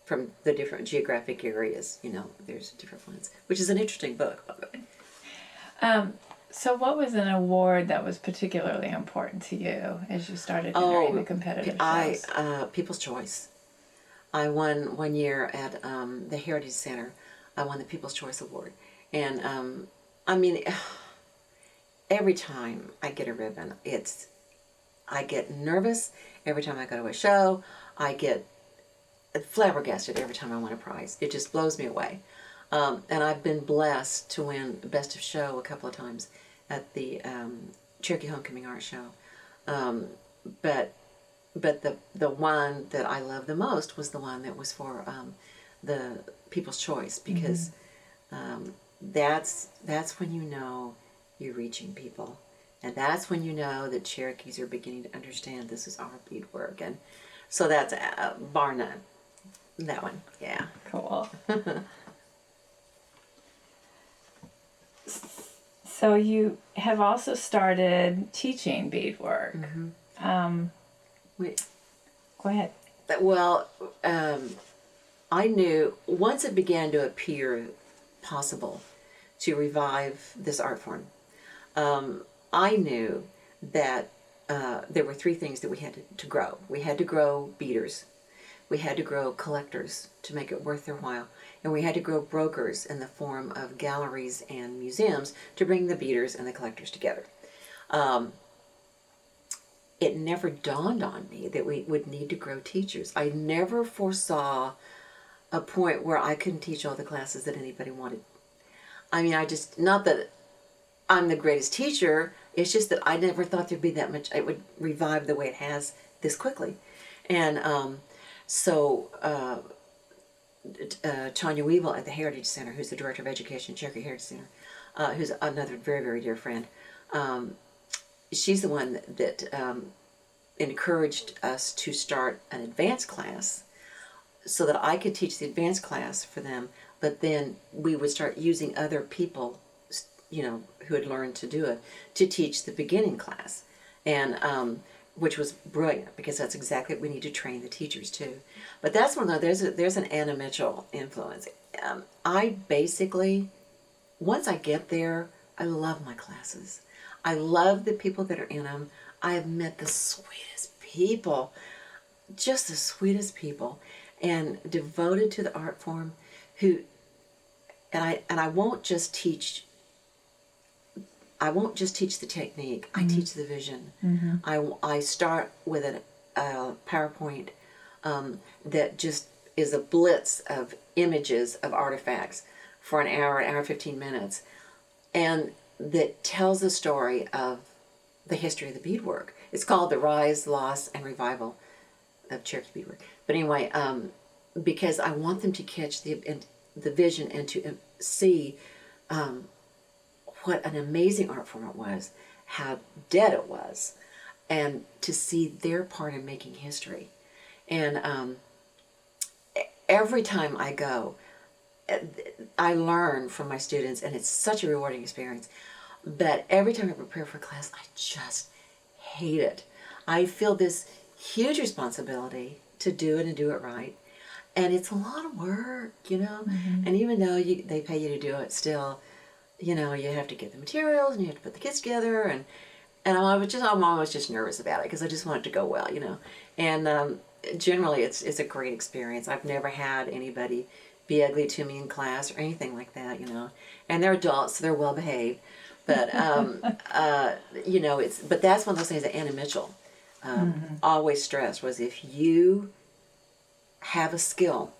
from the different geographic areas, you know, there's different ones, which is an interesting book, by the way. So what was an award that was particularly important to you as you started entering the competitive shows? People's Choice. I won one year at the Heritage Center. I won the People's Choice Award. And I mean, every time I get a ribbon, I get nervous. Every time I go to a show, I get flabbergasted every time I win a prize. It just blows me away. And I've been blessed to win Best of Show a couple of times at the Cherokee Homecoming Art Show. But the one that I love the most was the one that was for the People's Choice, because that's when you know you're reaching people. And that's when you know that Cherokees are beginning to understand this is our beadwork. And so that's bar none. That one, yeah. Cool. So you have also started teaching beadwork. Go ahead. Well, I knew once it began to appear possible to revive this art form, I knew that there were 3 things that we had to grow. We had to grow beaders. We had to grow collectors to make it worth their while. And we had to grow brokers in the form of galleries and museums to bring the beaders and the collectors together. It never dawned on me that we would need to grow teachers. I never foresaw a point where I couldn't teach all the classes that anybody wanted. I mean, not that I'm the greatest teacher, it's just that I never thought there'd be that much, it would revive the way it has this quickly. And so Tanya Weevil at the Heritage Center, who's the Director of Education at Cherokee Heritage Center, who's another very, very dear friend, she's the one that encouraged us to start an advanced class so that I could teach the advanced class for them, but then we would start using other people, you know, who had learned to do it, to teach the beginning class. And which was brilliant, because that's exactly what we need to train the teachers too. But that's one, there's an Anna Mitchell influence. I basically, once I get there, I love my classes. I love the people that are in them. I have met the sweetest people, just the sweetest people, and devoted to the art form. Who, and I won't just teach. I won't just teach the technique. I teach the vision. I start with a PowerPoint that just is a blitz of images of artifacts for an hour 15 minutes, and that tells the story of the history of the beadwork. It's called The Rise, Loss, and Revival of Cherokee Beadwork. But anyway, because I want them to catch the vision and to see what an amazing art form it was, how dead it was, and to see their part in making history. And every time I go, I learn from my students, and it's such a rewarding experience. But every time I prepare for class, I just hate it. I feel this huge responsibility to do it and do it right. And it's a lot of work, you know. And even though they pay you to do it, still, you know, you have to get the materials and you have to put the kids together. And I'm always just nervous about it because I just want it to go well, you know. And generally, it's a great experience. I've never had anybody be ugly to me in class or anything like that, you know. And they're adults, so they're well behaved. But you know, but that's one of those things that Anna Mitchell always stressed was, if you have a skill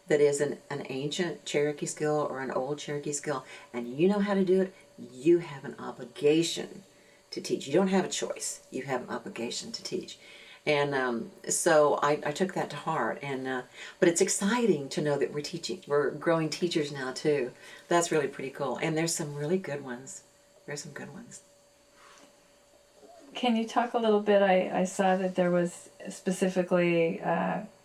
that is an ancient Cherokee skill or an old Cherokee skill, and you know how to do it, you have an obligation to teach. You don't have a choice. You have an obligation to teach. And so I took that to heart. And but it's exciting to know that we're growing teachers now too. That's really pretty cool. And there's some really good ones. There's some good ones. Can you talk a little bit? I saw that there was specifically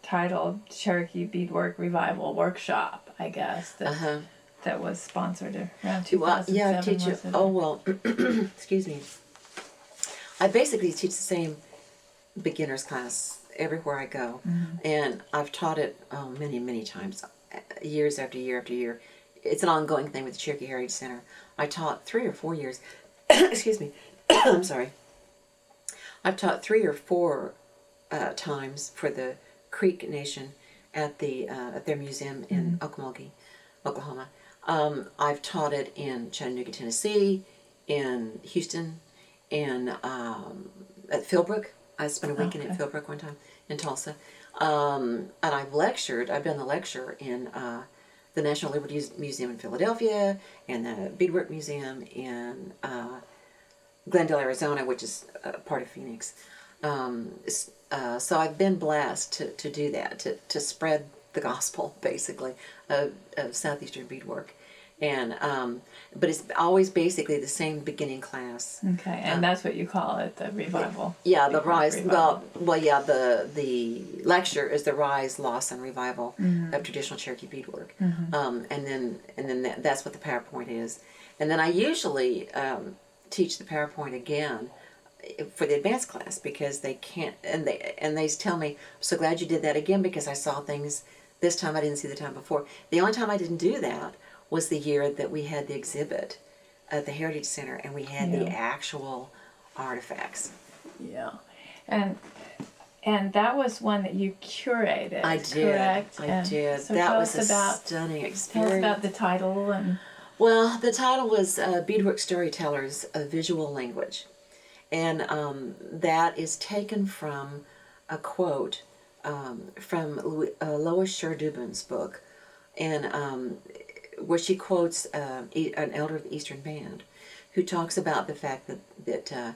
titled Cherokee Beadwork Revival Workshop, I guess, that was sponsored around 2007. Well, yeah, I teach it. Oh, well, excuse me. I basically teach the same beginner's class everywhere I go. And I've taught it many, many times, years after year after year. It's an ongoing thing with the Cherokee Heritage Center. I taught 3 or 4 years. Excuse me. I'm sorry. I've taught 3 or 4 times for the Creek Nation at their museum in Okmulgee, Oklahoma. I've taught it in Chattanooga, Tennessee, in Houston, at Philbrook. I spent a weekend at Philbrook one time, in Tulsa. And I've lectured. I've done the lecture in the National Liberty Museum in Philadelphia, and the Beadwork Museum in Glendale, Arizona, which is part of Phoenix. So I've been blessed to do that, to spread the gospel, basically, of Southeastern beadwork. And but it's always basically the same beginning class. Okay, and that's what you call it, the revival. Yeah, the rise. Revival. Well, yeah. The lecture is the rise, loss, and revival of traditional Cherokee beadwork. And then that's what the PowerPoint is. And then I usually teach the PowerPoint again for the advanced class, because they can't, and they tell me, I'm so glad you did that again, because I saw things this time I didn't see the time before. The only time I didn't do that was the year that we had the exhibit at the Heritage Center, and we had the actual artifacts. Yeah, and that was one that you curated. I did. Correct? I did. So that was a stunning experience. Tell us about the title and. Well, the title was Beadwork Storytellers, a Visual Language. And that is taken from a quote from Lois Sher-Dubin's book, and where she quotes an elder of the Eastern Band, who talks about the fact that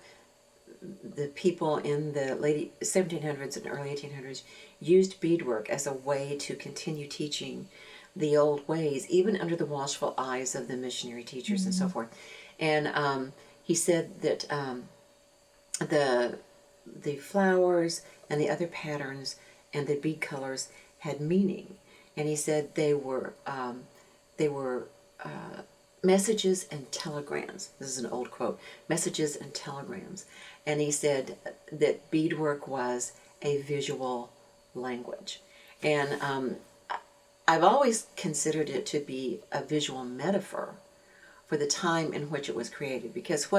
the people in the late 1700s and early 1800s used beadwork as a way to continue teaching the old ways, even under the watchful eyes of the missionary teachers and so forth. And he said that the flowers and the other patterns and the bead colors had meaning, and he said they were messages and telegrams. This is an old quote. Messages and telegrams. And he said that beadwork was a visual language. And I've always considered it to be a visual metaphor for the time in which it was created, because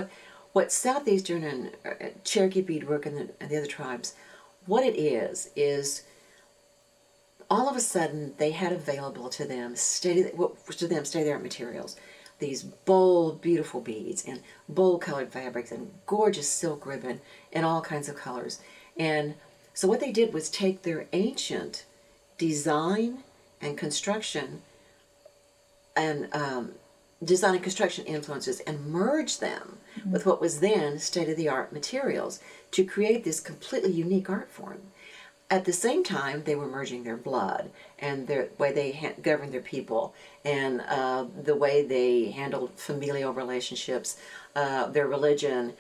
what Southeastern and Cherokee beadwork and the other tribes, what it is all of a sudden they had available to them state-of-the-art materials, these bold, beautiful beads and bold colored fabrics and gorgeous silk ribbon in all kinds of colors. And so what they did was take their ancient design and construction and influences and merge them with what was then state-of-the-art materials to create this completely unique art form. At the same time, they were merging their blood and the way they governed their people and the way they handled familial relationships, their religion,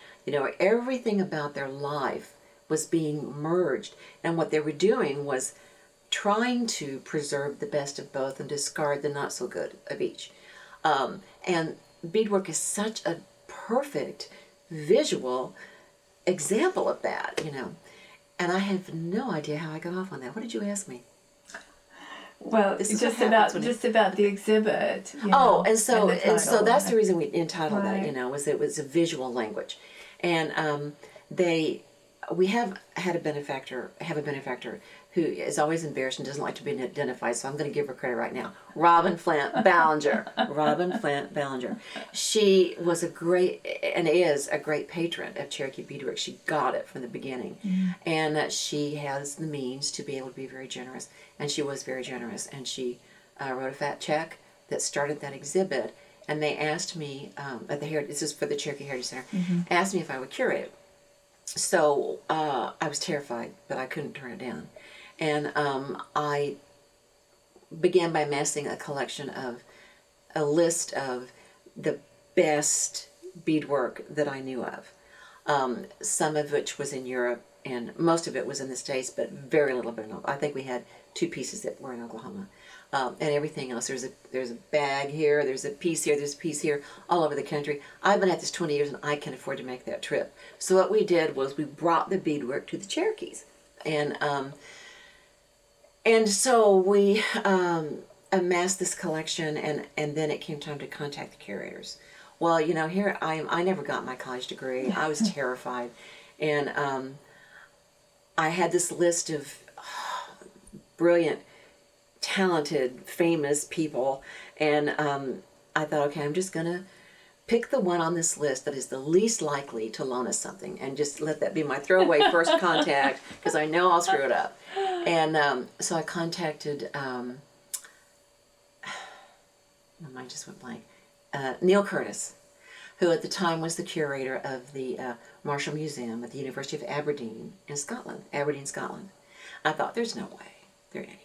everything about their life was being merged. And what they were doing was trying to preserve the best of both and discard the not so good of each. And beadwork is such a perfect visual example of that, And I have no idea how I got off on that. What did you ask me? Well, just about the exhibit. And so that's the reason we entitled that. Was it was a visual language, and we have a benefactor who is always embarrassed and doesn't like to be identified, so I'm going to give her credit right now. Robin Flint Ballinger. Robin Flint Ballinger. She was a great, and is a great patron of Cherokee beadwork. She got it from the beginning. And she has the means to be able to be very generous. And she was very generous. And she wrote a fat check that started that exhibit. And they asked me, this is for the Cherokee Heritage Center, asked me if I would curate it. So I was terrified, but I couldn't turn it down. And I began by amassing a list of the best beadwork that I knew of. Some of which was in Europe, and most of it was in the States, but very little bit in Oklahoma. I think we had 2 pieces that were in Oklahoma. And everything else, there's a bag here, there's a piece here, there's a piece here, all over the country. I've been at this 20 years and I can afford to make that trip. So what we did was we brought the beadwork to the Cherokees. And so we amassed this collection, and then it came time to contact the curators. Well, here I never got my college degree. I was terrified. And I had this list of brilliant, talented, famous people, and I thought, okay, I'm just going to pick the one on this list that is the least likely to loan us something, and just let that be my throwaway first contact, because I know I'll screw it up. And so I contacted, my mind just went blank, Neil Curtis, who at the time was the curator of the Marshall Museum at the University of Aberdeen in Scotland. I thought, there's no way. Anyway.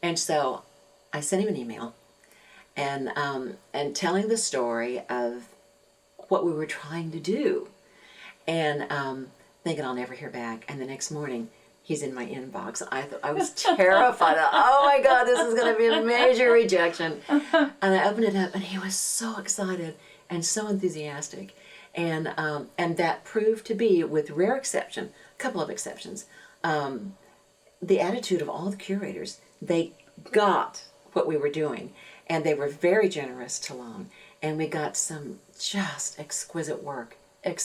And so I sent him an email and telling the story of what we were trying to do, and thinking I'll never hear back. And the next morning, he's in my inbox. I was terrified. Oh my God, this is going to be a major rejection. And I opened it up, and he was so excited and so enthusiastic. And that proved to be, with rare exception, a couple of exceptions, the attitude of all the curators. They got what we were doing, and they were very generous to loan. And we got some just exquisite work, and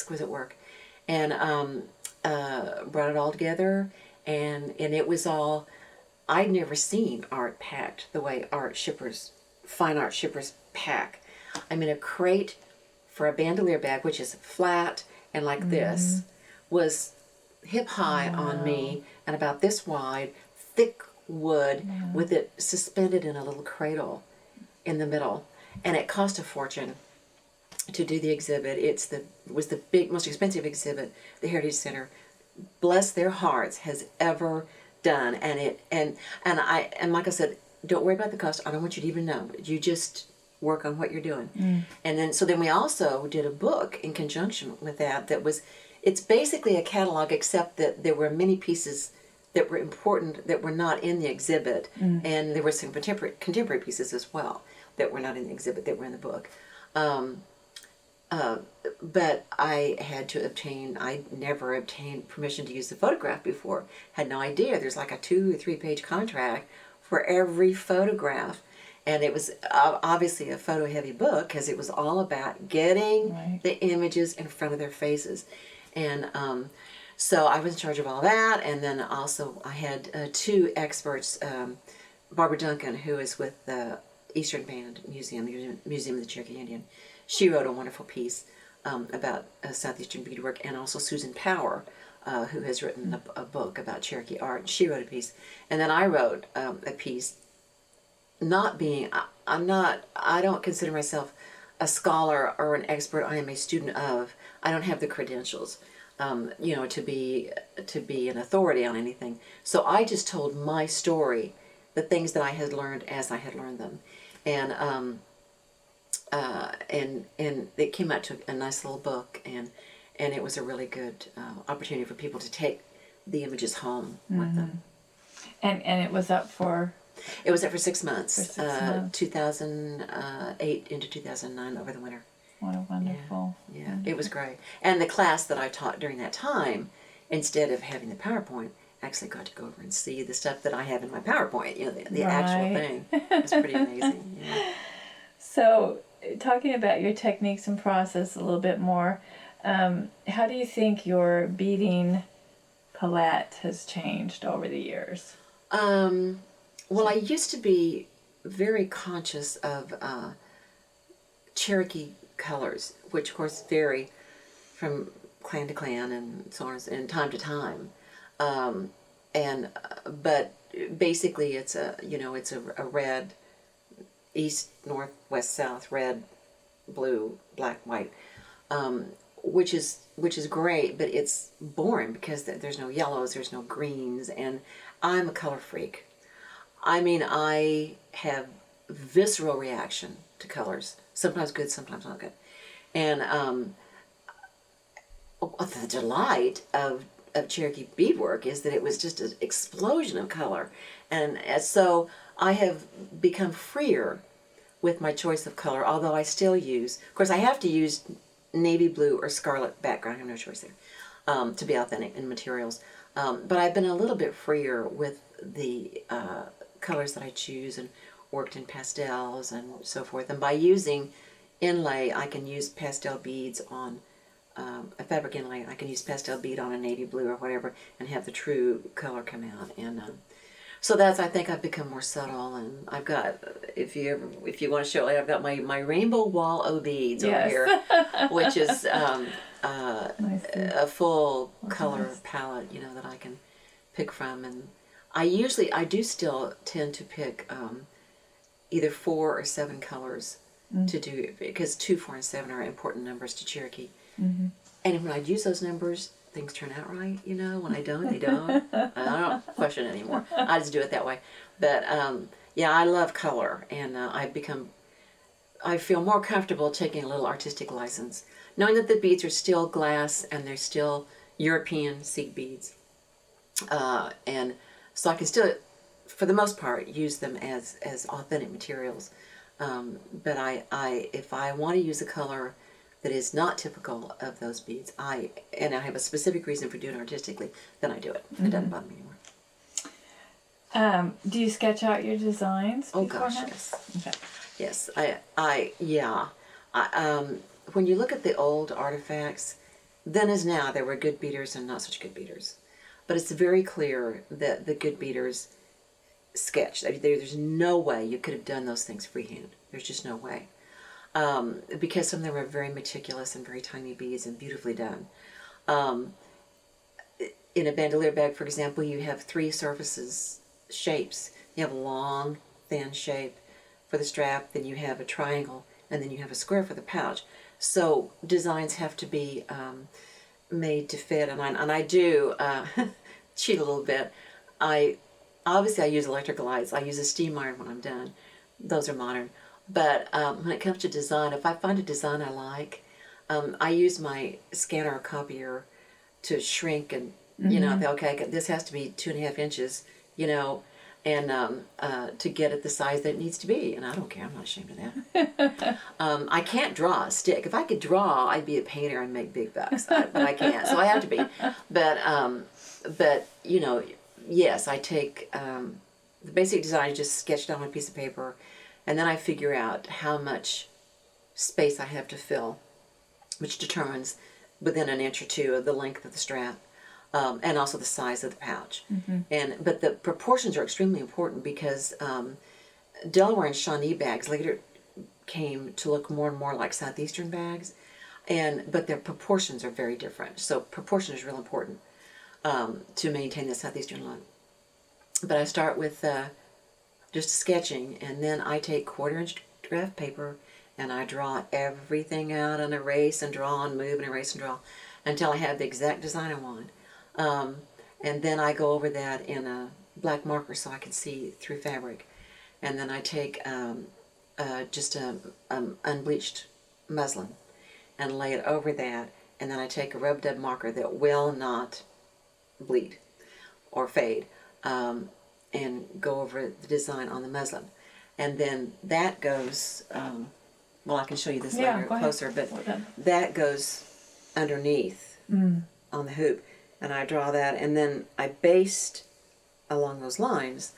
brought it all together. And it was all, I'd never seen art packed the way fine art shippers pack. I mean, a crate for a bandolier bag, which is flat and like this, was hip high on me, and about this wide, thick wood, with it suspended in a little cradle in the middle. And it cost a fortune to do the exhibit. It was the most expensive exhibit the Heritage Center, bless their hearts, has ever done. And like I said, don't worry about the cost. I don't want you to even know. You just work on what you're doing. And then we also did a book in conjunction with that it's basically a catalog, except that there were many pieces that were important that were not in the exhibit, and there were some contemporary pieces as well that were not in the exhibit that were in the book. But I'd never obtained permission to use the photograph before. Had no idea. There's like a 2 or 3 page contract for every photograph. And it was obviously a photo-heavy book because it was all about getting the images in front of their faces. And so I was in charge of all that. And then also I had two experts, Barbara Duncan, who is with the Eastern Band Museum of the Cherokee Indian. She wrote a wonderful piece about Southeastern beadwork, and also Susan Power, who has written a book about Cherokee art. She wrote a piece. And then I wrote a piece. Not being, I don't consider myself a scholar or an expert. I am a student of. I don't have the credentials, to be an authority on anything. So I just told my story, the things that I had learned as I had learned them, and it came out to a nice little book, and it was a really good opportunity for people to take the images home with them. And it was up for. It was there for 6 months, 2008 into 2009 over the winter. What a wonderful. Yeah, it was great. And the class that I taught during that time, instead of having the PowerPoint, actually got to go over and see the stuff that I have in my PowerPoint, the actual thing. It's pretty amazing. Yeah. So, talking about your techniques and process a little bit more, how do you think your beading palette has changed over the years? Well, I used to be very conscious of Cherokee colors, which of course vary from clan to clan and so on and time to time. But basically it's a red, east, north, west, south, red, blue, black, white, which is great, but it's boring because there's no yellows, there's no greens, and I'm a color freak. I mean, I have visceral reaction to colors. Sometimes good, sometimes not good. And the delight of Cherokee beadwork is that it was just an explosion of color. And so I have become freer with my choice of color, although I still use, of course I have to use navy blue or scarlet background. I have no choice there to be authentic in materials. But I've been a little bit freer with the colors that I choose, and worked in pastels and so forth. And by using inlay, I can use pastel beads on a fabric inlay. I can use pastel bead on a navy blue or whatever and have the true color come out. And so I think I've become more subtle. And I've got, if you want to show it, I've got my rainbow wall of beads over here, which is a full color palette, that I can pick from. And I do still tend to pick either 4 or 7 colors to do it, because 2, 4, and 7 are important numbers to Cherokee. Mm-hmm. And when I use those numbers, things turn out right. When I don't, they don't. I don't question it anymore. I just do it that way. But I love color, and I feel more comfortable taking a little artistic license, knowing that the beads are still glass and they're still European seed beads, and so I can still, for the most part, use them as authentic materials. But if I want to use a color that is not typical of those beads, and I have a specific reason for doing it artistically, then I do it. It doesn't bother me anymore. Do you sketch out your designs beforehand? Gosh, yes. Okay. Yes, when you look at the old artifacts, then as now, there were good beaters and not such good beaters. But it's very clear that the good beaters sketched. There's no way you could have done those things freehand. There's just no way. Because some of them are very meticulous and very tiny beads and beautifully done. In a bandolier bag, for example, you have 3 surfaces, shapes. You have a long, thin shape for the strap, then you have a triangle, and then you have a square for the pouch. So designs have to be made to fit, and I do cheat a little bit. Obviously I use electrical lights. I use a steam iron when I'm done. Those are modern. But when it comes to design, if I find a design I like, I use my scanner or copier to shrink and, okay, this has to be 2.5 inches, and to get it the size that it needs to be. And I don't care. I'm not ashamed of that. I can't draw a stick. If I could draw, I'd be a painter and make big bucks. But I can't, so I have to be. But yes, I take the basic design, just sketched on a piece of paper, and then I figure out how much space I have to fill, which determines within an inch or two of the length of the strap, and also the size of the pouch. But the proportions are extremely important because Delaware and Shawnee bags later came to look more and more like Southeastern bags, but their proportions are very different. So proportion is real important to maintain the Southeastern look. But I start with just sketching, and then I take 1/4-inch graph paper and I draw everything out and erase and draw and move and erase and draw until I have the exact design I want. And then I go over that in a black marker so I can see through fabric. And then I take just unbleached muslin and lay it over that, and then I take a rub dub marker that will not bleed or fade, and go over the design on the muslin. And then that goes, well, I can show you this later closer, but that goes underneath on the hoop, and I draw that, and then I baste along those lines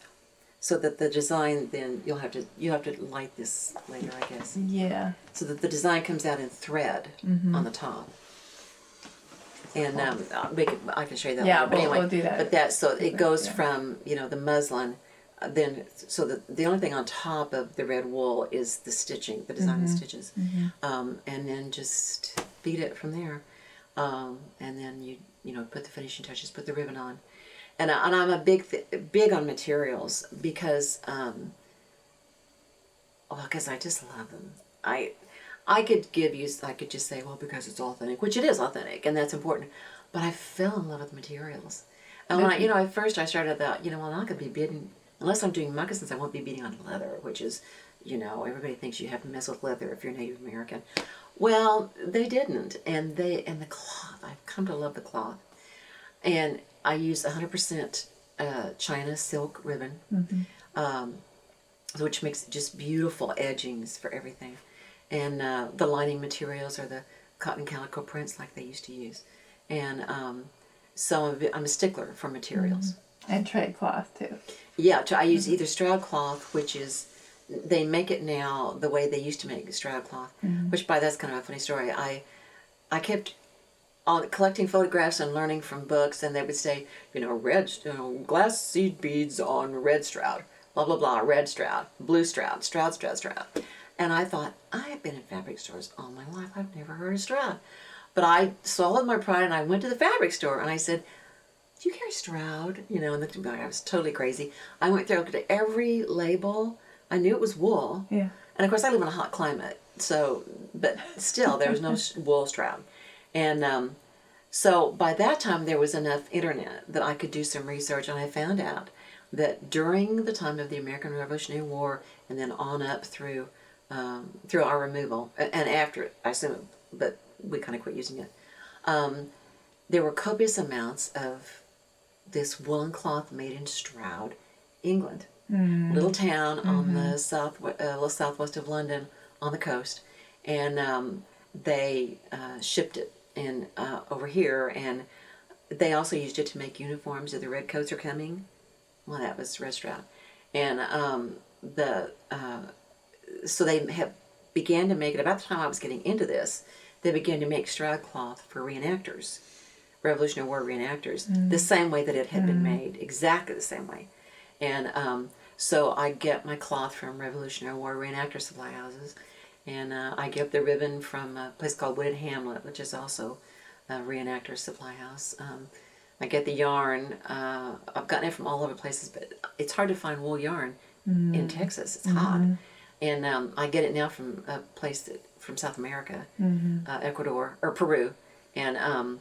so that the design, then you have to light this later, I guess. Yeah. So that the design comes out in thread on the top. And I can show you that later. But anyway, we'll do that. But it goes from, the muslin, then, so the only thing on top of the red wool is the stitching, the design of the stitches. And then just bead it from there. And then you put the finishing touches, put the ribbon on. And I'm a big on materials because I just love them. I could just say, well, because it's authentic, which it is authentic, and that's important. But I fell in love with materials. And when at first I started out, I'm not going to be beading, unless I'm doing moccasins, I won't be beading on leather, which is, everybody thinks you have to mess with leather if you're Native American. Well, they didn't, and the cloth, I've come to love the cloth. And I use 100% China silk ribbon, which makes just beautiful edgings for everything. And the lining materials are the cotton calico prints like they used to use. And so I'm a stickler for materials. And trade cloth too. Yeah, I use either Stroud cloth, which is, they make it now the way they used to make Stroud cloth, which that's kind of a funny story. I kept collecting photographs and learning from books, and they would say, glass seed beads on red Stroud, blah, blah, blah, red Stroud, blue Stroud, Stroud. And I thought, I've been in fabric stores all my life. I've never heard of Stroud. But I swallowed my pride, and I went to the fabric store, and I said, do you carry Stroud? And I was totally crazy. I went through, looked at every label. I knew it was wool. Yeah. And, of course, I live in a hot climate, but still, there was no wool Stroud. And so by that time, there was enough internet that I could do some research, and I found out that during the time of the American Revolutionary War, and then on up through our removal, and after it, I assume, but we kind of quit using it, there were copious amounts of this woolen cloth made in Stroud, England. Little town on the southwest of London on the coast, and they shipped it in over here, and they also used it to make uniforms. The redcoats are coming. Well, that was Red Stroud, and so they began to make it about the time I was getting into this. They began to make Stroud cloth for reenactors, Revolutionary War reenactors, the same way that it had been made, exactly the same way. And so I get my cloth from Revolutionary War reenactor supply houses, and I get the ribbon from a place called Wooded Hamlet, which is also a reenactor supply house. I get the yarn. I've gotten it from all over places, but it's hard to find wool yarn in Texas. It's hot. And I get it now from a place from South America, Ecuador, or Peru. And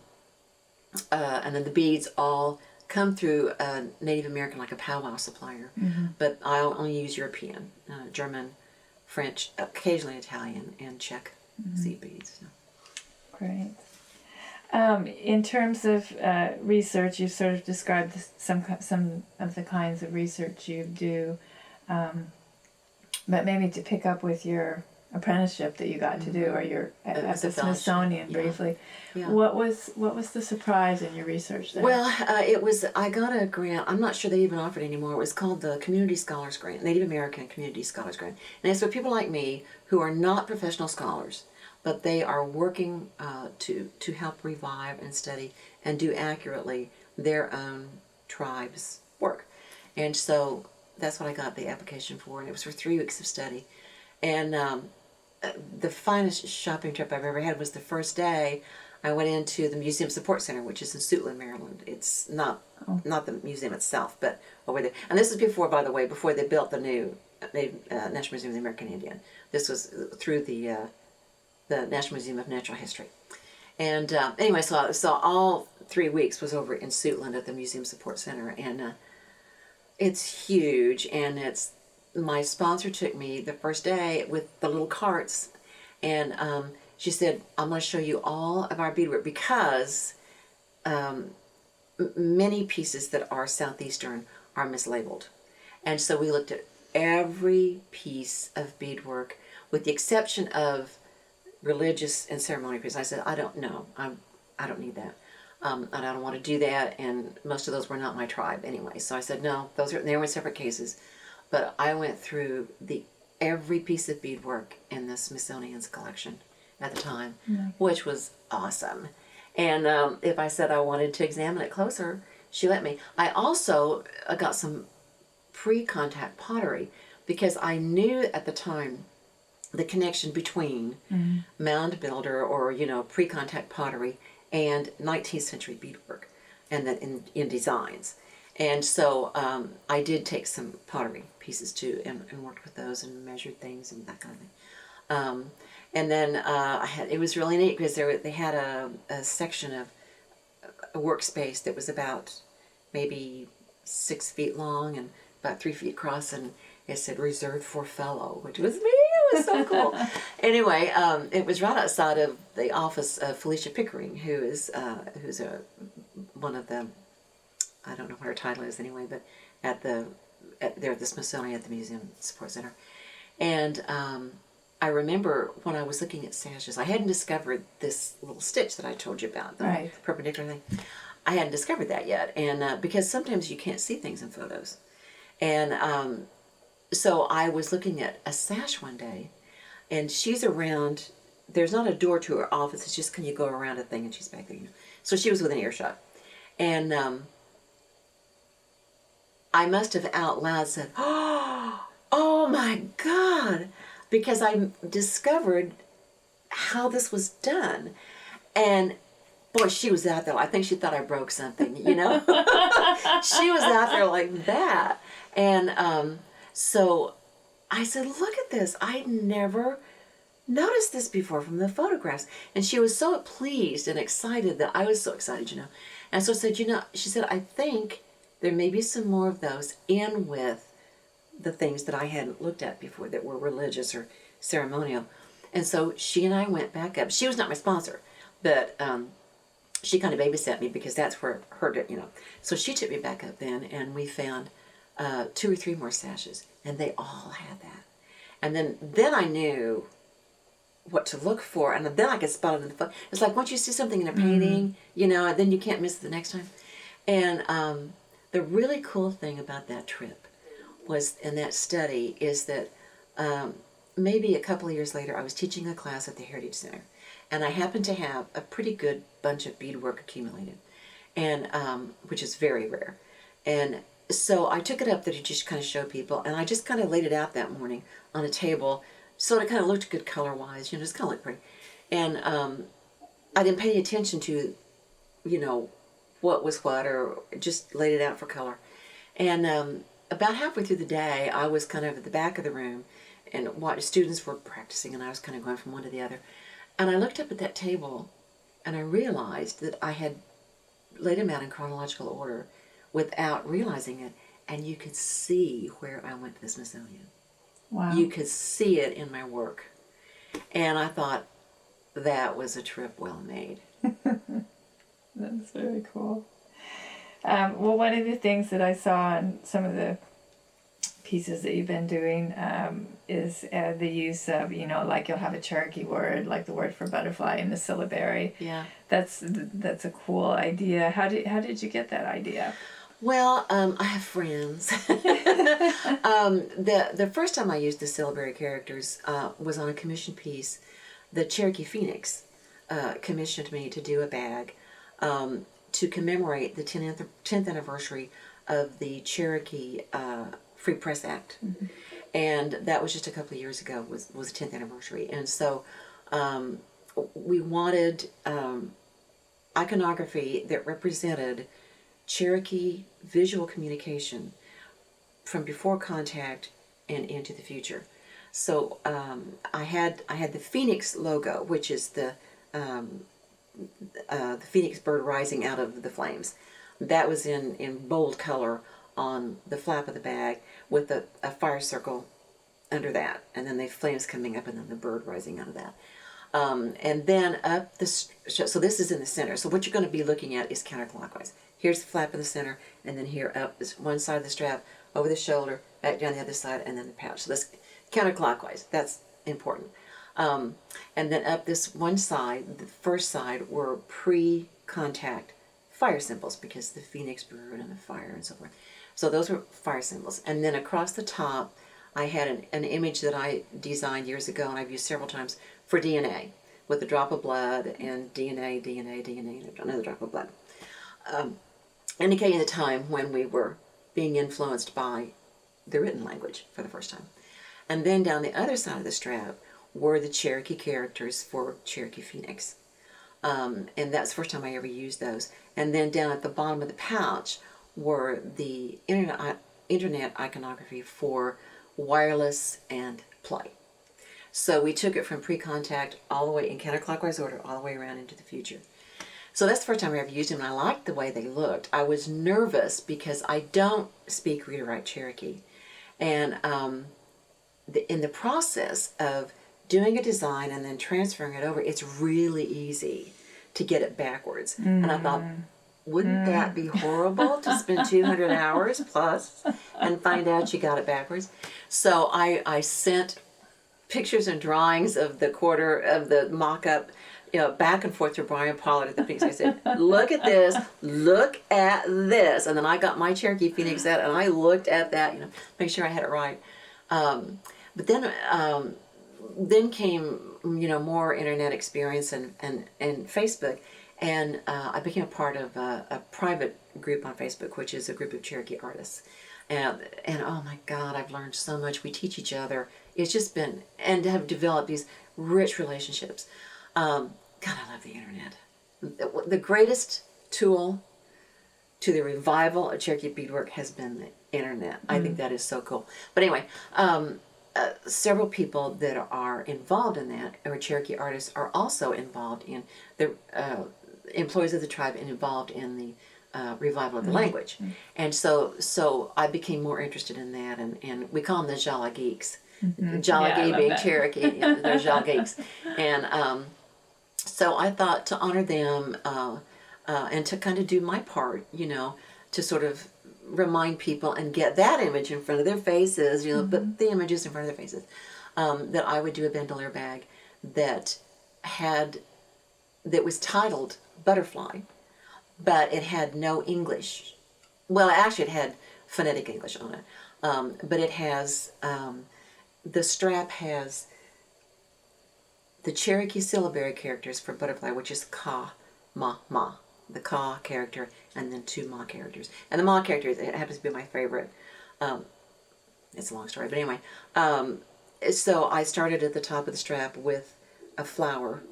then the beads all come through a Native American, like a powwow supplier. But I only use European, German, French, occasionally Italian, and Czech seed beads. So. Great. In terms of research, you sort of described some of the kinds of research you do, but maybe to pick up with your apprenticeship that you got to do, or you're at the Smithsonian briefly. Yeah. What was the surprise in your research there? Well, I got a grant. I'm not sure they even offer it anymore. It was called the Community Scholars Grant, Native American Community Scholars Grant. And it's for people like me who are not professional scholars, but they are working to help revive and study and do accurately their own tribe's work. And so that's what I got the application for, and it was for 3 weeks of study. And the finest shopping trip I've ever had was the first day I went into the Museum Support Center, which is in Suitland, Maryland. It's not the museum itself, but over there. And this is before, by the way, before they built the new National Museum of the American Indian. This was through the National Museum of Natural History. And anyway, so all 3 weeks was over in Suitland at the Museum Support Center, and it's huge. And my sponsor took me the first day with the little carts, and she said, "I'm going to show you all of our beadwork because many pieces that are Southeastern are mislabeled." And so we looked at every piece of beadwork, with the exception of religious and ceremonial pieces. I said, "I don't know. I don't need that. I don't want to do that." And most of those were not my tribe anyway. So I said, "No, they were separate cases." But I went through every piece of beadwork in the Smithsonian's collection at the time, which was awesome. And if I said I wanted to examine it closer, she let me. I also got some pre-contact pottery because I knew at the time the connection between mound builder or pre-contact pottery and 19th century beadwork, and that in designs. And so I did take some pottery pieces too, and worked with those and measured things and that kind of thing. And then it was really neat because they had a section of a workspace that was about maybe 6 feet long and about 3 feet across, and it said "Reserved for Fellow," which was me. It was so cool. Anyway, it was right outside of the office of Felicia Pickering, who's one of the, I don't know what her title is anyway, but they're at the Smithsonian at the Museum Support Center. And I remember when I was looking at sashes, I hadn't discovered this little stitch that I told you about, the perpendicular thing. I hadn't discovered that yet, and because sometimes you can't see things in photos. And so I was looking at a sash one day, and she's around. There's not a door to her office. It's just, can you go around a thing, and she's back there. So she was within earshot. And I must have out loud said, "Oh my God," because I discovered how this was done. And boy, she was out there. I think she thought I broke something, She was out there like that. And so I said, "Look at this. I'd never noticed this before from the photographs." And she was so pleased and excited that I was so excited, And so I said, she said, "I think there may be some more of those in with the things that I hadn't looked at before that were religious or ceremonial." And so she and I went back up. She was not my sponsor, but she kind of babysat me because that's where her, So she took me back up then, and we found 2 or 3 more sashes, and they all had that. And then I knew what to look for, and then I could spot it in the photo. It's like once you see something in a painting, and then you can't miss it the next time. And the really cool thing about that trip was, in that study, is that maybe a couple of years later, I was teaching a class at the Heritage Center, and I happened to have a pretty good bunch of beadwork accumulated, and which is very rare. And so I took it up there to just kind of show people, and I just kind of laid it out that morning on a table, so it kind of looked good color-wise, just kind of looked pretty. And I didn't pay any attention to, what was what, or just laid it out for color. And about halfway through the day, I was kind of at the back of the room, and students were practicing, and I was kind of going from one to the other. And I looked up at that table, and I realized that I had laid them out in chronological order without realizing it, and you could see where I went to the Smithsonian. Wow. You could see it in my work. And I thought, that was a trip well made. That's very cool. Well, one of the things that I saw in some of the pieces that you've been doing is the use of, like you'll have a Cherokee word, like the word for butterfly in the syllabary. Yeah. That's a cool idea. How did you get that idea? Well, I have friends. The first time I used the syllabary characters was on a commission piece. The Cherokee Phoenix commissioned me to do a bag to commemorate the 10th anniversary of the Cherokee Free Press Act. Mm-hmm. And that was just a couple of years ago, was the 10th anniversary. And so we wanted iconography that represented Cherokee visual communication from before contact and into the future. So I had the Phoenix logo, which is the Phoenix bird rising out of the flames. That was in bold color on the flap of the bag with a fire circle under that, and then the flames coming up and then the bird rising out of that. And then up so this is in the center. So what you're going to be looking at is counterclockwise. Here's the flap in the center, and then here up is one side of the strap, over the shoulder, back down the other side, and then the pouch. So that's counterclockwise. That's important. And then up this one side, the first side, were pre-contact fire symbols, because the phoenix bird and the fire and so forth. So those were fire symbols. And then across the top, I had an image that I designed years ago, and I've used several times, for DNA, with a drop of blood and DNA, and another drop of blood. Indicating the time when we were being influenced by the written language for the first time. And then down the other side of the strap were the Cherokee characters for Cherokee Phoenix. And that's the first time I ever used those. And then down at the bottom of the pouch were the internet iconography for wireless and play. So we took it from pre-contact all the way in counterclockwise order, all the way around into the future. So that's the first time I ever used them, and I liked the way they looked. I was nervous because I don't speak read or write Cherokee. And in the process of doing a design and then transferring it over, it's really easy to get it backwards. Mm. And I thought, wouldn't that be horrible to spend 200 hours plus and find out you got it backwards? So I sent pictures and drawings of the quarter of the mock-up, back and forth to Brian Pollard at the Phoenix. I said, look at this, look at this. And then I got my Cherokee Phoenix out and I looked at that, make sure I had it right. But then came, more internet experience and Facebook. And I became a part of a private group on Facebook, which is a group of Cherokee artists. And oh my God, I've learned so much. We teach each other. It's just been, and have developed these rich relationships. God, I love the internet. The greatest tool to the revival of Cherokee beadwork has been the internet. I think that is so cool. But anyway, several people that are involved in that, or Cherokee artists, are also involved in the employees of the tribe and involved in the revival of the language. And so I became more interested in that, and we call them the Jala Geeks. Jala Gee being Cherokee, they're Jala Geeks. And so I thought to honor them and to kind of do my part, to sort of remind people and get that image in front of their faces, but the images in front of their faces, that I would do a bandolier bag that was titled Butterfly, but it had no English. Well, actually it had phonetic English on it, but it has, the strap has the Cherokee syllabary characters for butterfly, which is ka, ma, ma. The ka character, and then 2 ma characters. And the ma character, it happens to be my favorite. It's a long story, but anyway. So I started at the top of the strap with a flower,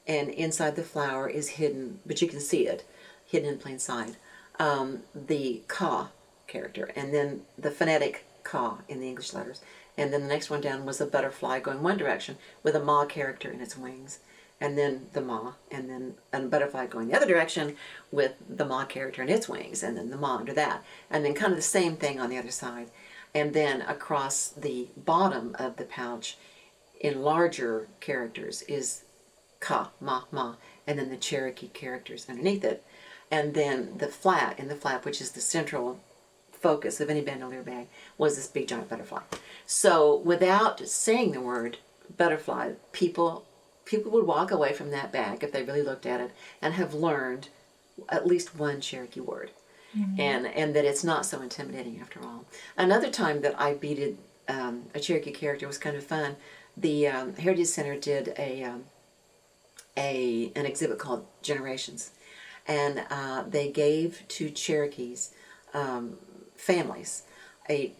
and inside the flower is hidden, but you can see it, hidden in plain sight, the ka character, and then the phonetic ka in the English letters. And then the next one down was a butterfly going one direction with a ma character in its wings, and then the ma, and then a butterfly going the other direction with the ma character in its wings, and then the ma under that, and then kind of the same thing on the other side. And then across the bottom of the pouch, in larger characters, is ka, ma, ma, and then the Cherokee characters underneath it. And then the flat, which is the central focus of any bandolier bag was this big giant butterfly. So without saying the word butterfly, people would walk away from that bag if they really looked at it and have learned at least one Cherokee word. And that it's not so intimidating after all. Another time that I beaded a Cherokee character was kind of fun. The Heritage Center did an exhibit called Generations, and they gave to Cherokees families an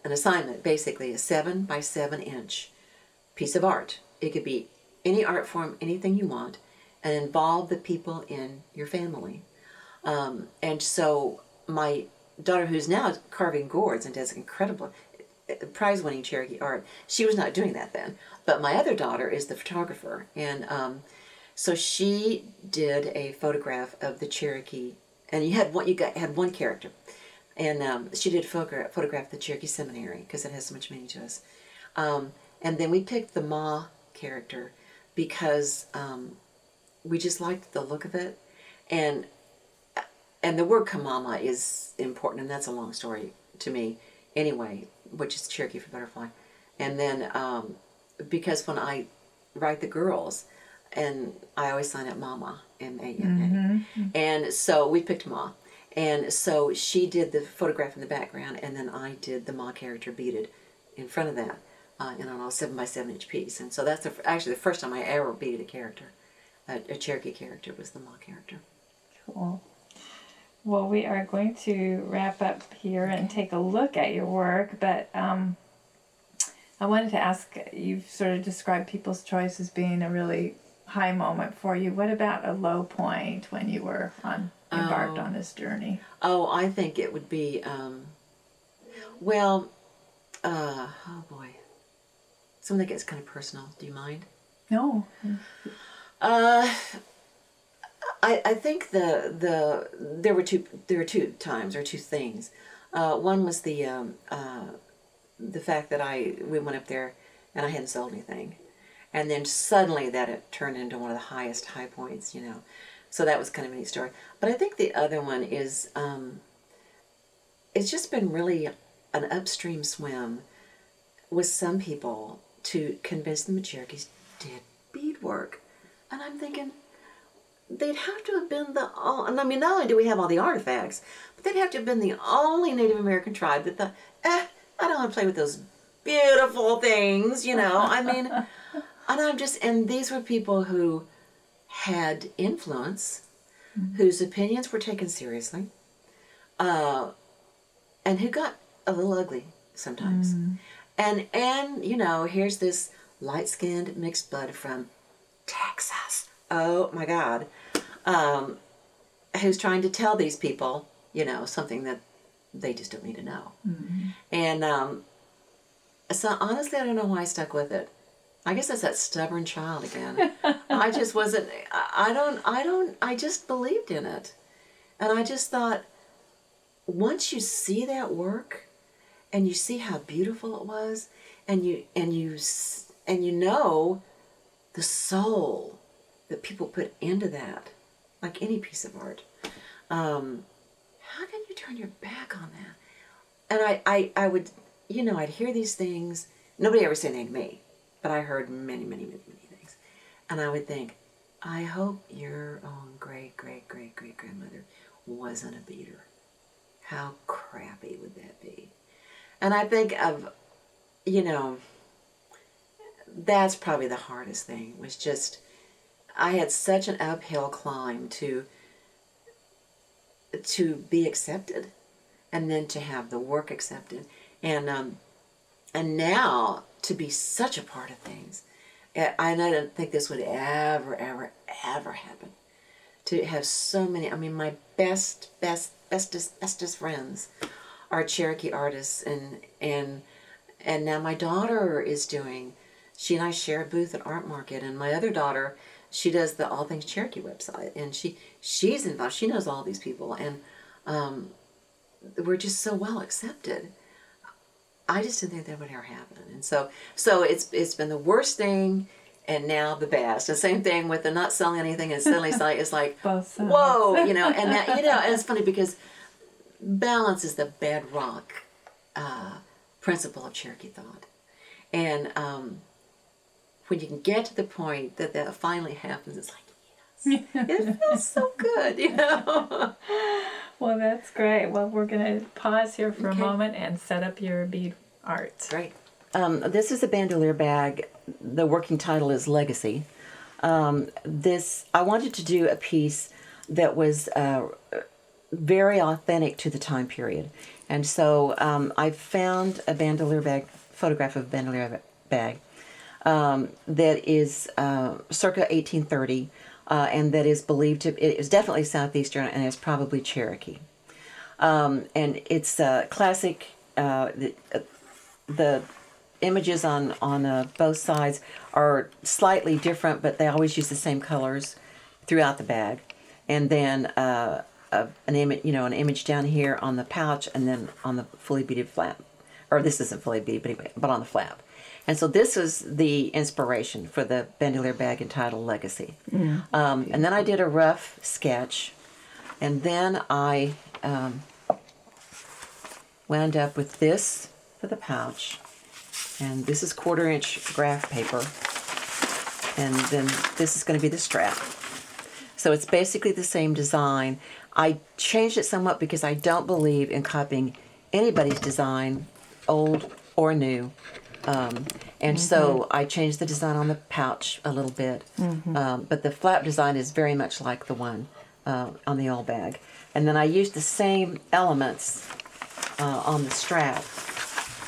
assignment, basically a 7 by 7 inch piece of art. It could be any art form, anything you want, and involve the people in your family. And so my daughter, who's now carving gourds and does incredible prize-winning Cherokee art, she was not doing that then. But my other daughter is the photographer, and so she did a photograph of the Cherokee, and had one character, and she did photograph the Cherokee Seminary because it has so much meaning to us. And then we picked the Ma character because we just liked the look of it, and the word kamama is important, and that's a long story to me anyway, which is Cherokee for butterfly. And then because when I write the girls, and I always sign up Mama, M-A-M-A. And so we picked Ma. And so she did the photograph in the background, and then I did the Ma character beaded in front of that in a 7 by 7 inch piece. And so that's actually the first time I ever beaded a character, a Cherokee character, was the Ma character. Cool. Well, we are going to wrap up here and take a look at your work, but I wanted to ask, you've sort of described People's Choice as being a really high moment for you. What about a low point when you were embarked on this journey? Oh, I think it would be, oh boy, something that gets kind of personal. Do you mind? No. I think there were two times or two things. One was the fact that we went up there and I hadn't sold anything, and then suddenly that it turned into one of the highest high points, So that was kind of a neat story. But I think the other one is it's just been really an upstream swim with some people to convince them the Cherokees did beadwork, and I'm thinking, they'd have to have been and I mean, not only do we have all the artifacts, but they'd have to have been the only Native American tribe that thought, I don't want to play with those beautiful things, I mean, and these were people who had influence, whose opinions were taken seriously, and who got a little ugly sometimes. And here's this light-skinned mixed blood from Texas. Oh my God, who's trying to tell these people, something that they just don't need to know. And so honestly, I don't know why I stuck with it. I guess that's that stubborn child again. I just wasn't, I just believed in it. And I just thought, once you see that work, and you see how beautiful it was, and you know the soul that people put into that, like any piece of art, how can you turn your back on that? And I would, I'd hear these things. Nobody ever said anything to me, but I heard many, many, many, many things. And I would think, I hope your own great-great-great-great-grandmother wasn't a beater. How crappy would that be? And I think of, that's probably the hardest thing, was just, I had such an uphill climb to be accepted, and then to have the work accepted, and now to be such a part of things. I don't think this would ever happen. To have so many, I mean, my bestest friends are Cherokee artists, and now my daughter is doing. She and I share a booth at Art Market, and my other daughter, she does the All Things Cherokee website, and she's involved. She knows all these people, and we're just so well accepted. I just didn't think that would ever happen, and so it's been the worst thing, and now the best. The same thing with the not selling anything, and suddenly it's like whoa, and that, and it's funny because balance is the bedrock principle of Cherokee thought. And when you can get to the point that that finally happens, it's like, yes, it feels so good, you know. Well, that's great. Well, we're going to pause here for Okay. a moment and set up your bead art. Great. This is a bandolier bag. The working title is Legacy. I wanted to do a piece that was very authentic to the time period. And so I found a bandolier bag, photograph of a bandolier bag that is circa 1830, and that is believed to, it is definitely Southeastern and is probably Cherokee. And it's classic, the images on both sides are slightly different, but they always use the same colors throughout the bag. And then an image down here on the pouch, and then on the fully beaded flap. Or this isn't fully beaded, but anyway, but on the flap. And so this is the inspiration for the bandolier bag entitled Legacy. And then I did a rough sketch, and then I wound up with this for the pouch, and this is 1/4-inch graph paper, and then this is going to be the strap. So it's basically the same design. I changed it somewhat because I don't believe in copying anybody's design, old or new. And so I changed the design on the pouch a little bit. But the flap design is very much like the one on the old bag. And then I used the same elements on the strap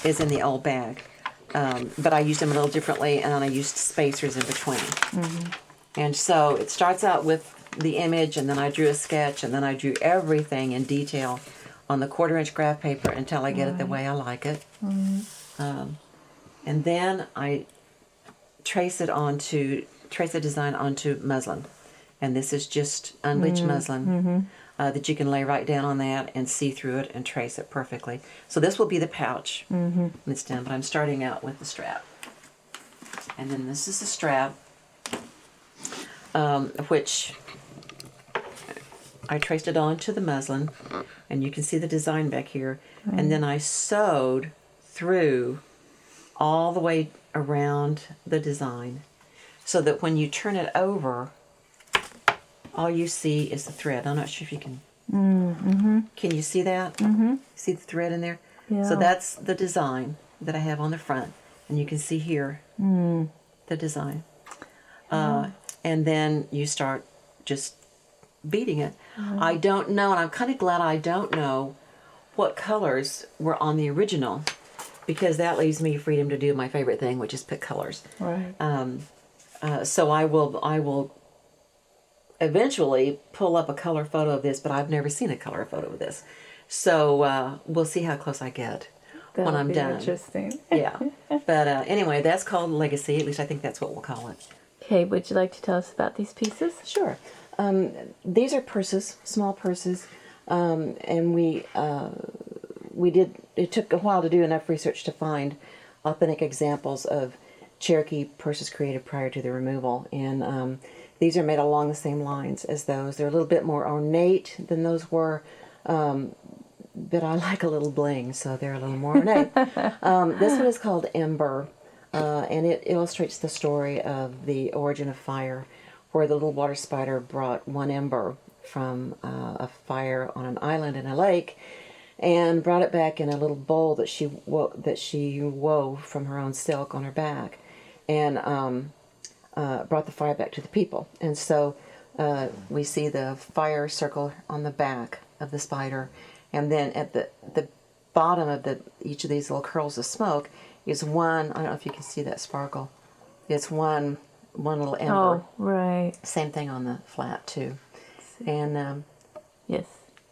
as in the old bag. But I used them a little differently, and then I used spacers in between. And so it starts out with the image, and then I drew a sketch, and then I drew everything in detail on the 1/4-inch graph paper until I get it the way I like it. And then I trace the design onto muslin. And this is just unbleached muslin that you can lay right down on that and see through it and trace it perfectly. So this will be the pouch when it's done, but I'm starting out with the strap. And then this is the strap, which I traced it onto the muslin, and you can see the design back here. And then I sewed through all the way around the design, so that when you turn it over, all you see is the thread. I'm not sure if you can. Can you see that? See the thread in there? Yeah. So that's the design that I have on the front, and you can see here the design. And then you start just beading it. I don't know, and I'm kind of glad I don't know what colors were on the original, because that leaves me freedom to do my favorite thing, which is pick colors. Right. So I will eventually pull up a color photo of this, but I've never seen a color photo of this. So we'll see how close I get when I'm done. Interesting. Yeah. But anyway, that's called Legacy. At least I think that's what we'll call it. Okay, would you like to tell us about these pieces? Sure. These are purses, small purses, and we did. It took a while to do enough research to find authentic examples of Cherokee purses created prior to the removal, and these are made along the same lines as those. They're a little bit more ornate than those were, but I like a little bling, so they're a little more ornate. This one is called Ember, and it illustrates the story of the origin of fire, where the little water spider brought one ember from a fire on an island in a lake, and brought it back in a little bowl that she wove from her own silk on her back, and brought the fire back to the people. And so we see the fire circle on the back of the spider, and then at the bottom of each of these little curls of smoke is one. I don't know if you can see that sparkle. It's one little ember. Oh, right. Same thing on the flat too, and Yes.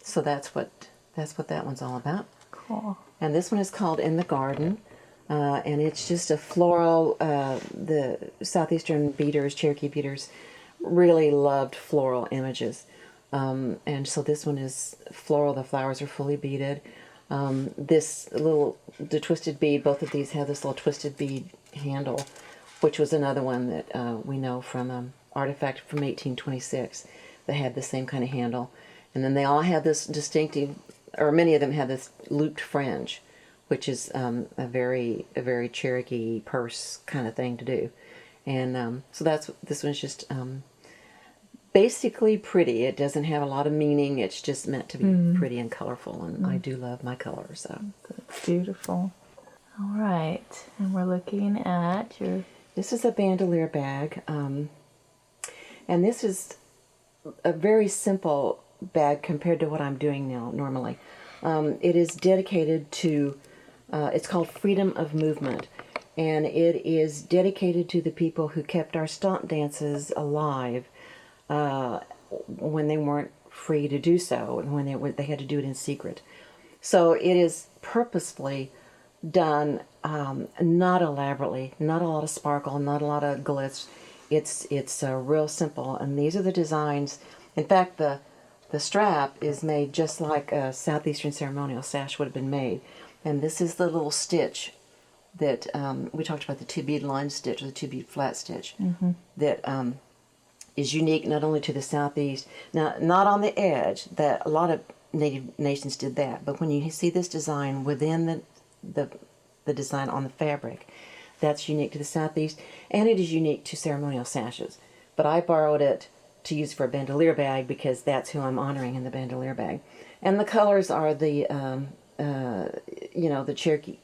so that's what that one's all about. Cool. And this one is called In the Garden, and it's just a floral. The Southeastern beaders, Cherokee beaders, really loved floral images, and so this one is floral. The flowers are fully beaded. The twisted bead, both of these have this little twisted bead handle, which was another one that we know from artifact from 1826 that had the same kind of handle. And then they all have this distinctive or many of them have this looped fringe, which is a very Cherokee purse kind of thing to do. And so this one's just basically pretty. It doesn't have a lot of meaning. It's just meant to be pretty and colorful, and I do love my colors. So that's beautiful. All right, and we're looking at your... This is a bandolier bag, and this is a very simple bag compared to what I'm doing now normally. It is dedicated to, it's called Freedom of Movement, and it is dedicated to the people who kept our stomp dances alive when they weren't free to do so, and when they had to do it in secret. So it is purposefully done, not elaborately, not a lot of sparkle, not a lot of glitz. It's real simple, and these are the designs. In fact, the strap is made just like a Southeastern ceremonial sash would have been made, and this is the little stitch that we talked about, the 2-bead line stitch or the 2-bead flat stitch, that is unique not only to the Southeast. Now, not on the edge. That a lot of Native nations did that, but when you see this design within the design on the fabric, that's unique to the Southeast, and it is unique to ceremonial sashes. But I borrowed it to use for a bandolier bag because that's who I'm honoring in the bandolier bag. And the colors are the the Cherokee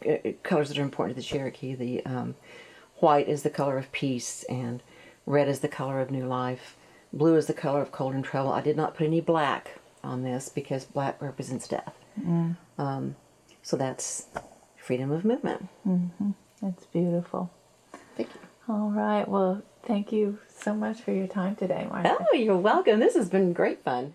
colors that are important to the Cherokee. The white is the color of peace, and red is the color of new life. Blue is the color of cold and trouble. I did not put any black on this because black represents death. So that's freedom of movement. That's beautiful. Thank you. All right. Well, thank you so much for your time today, Martha. Oh, you're welcome. This has been great fun.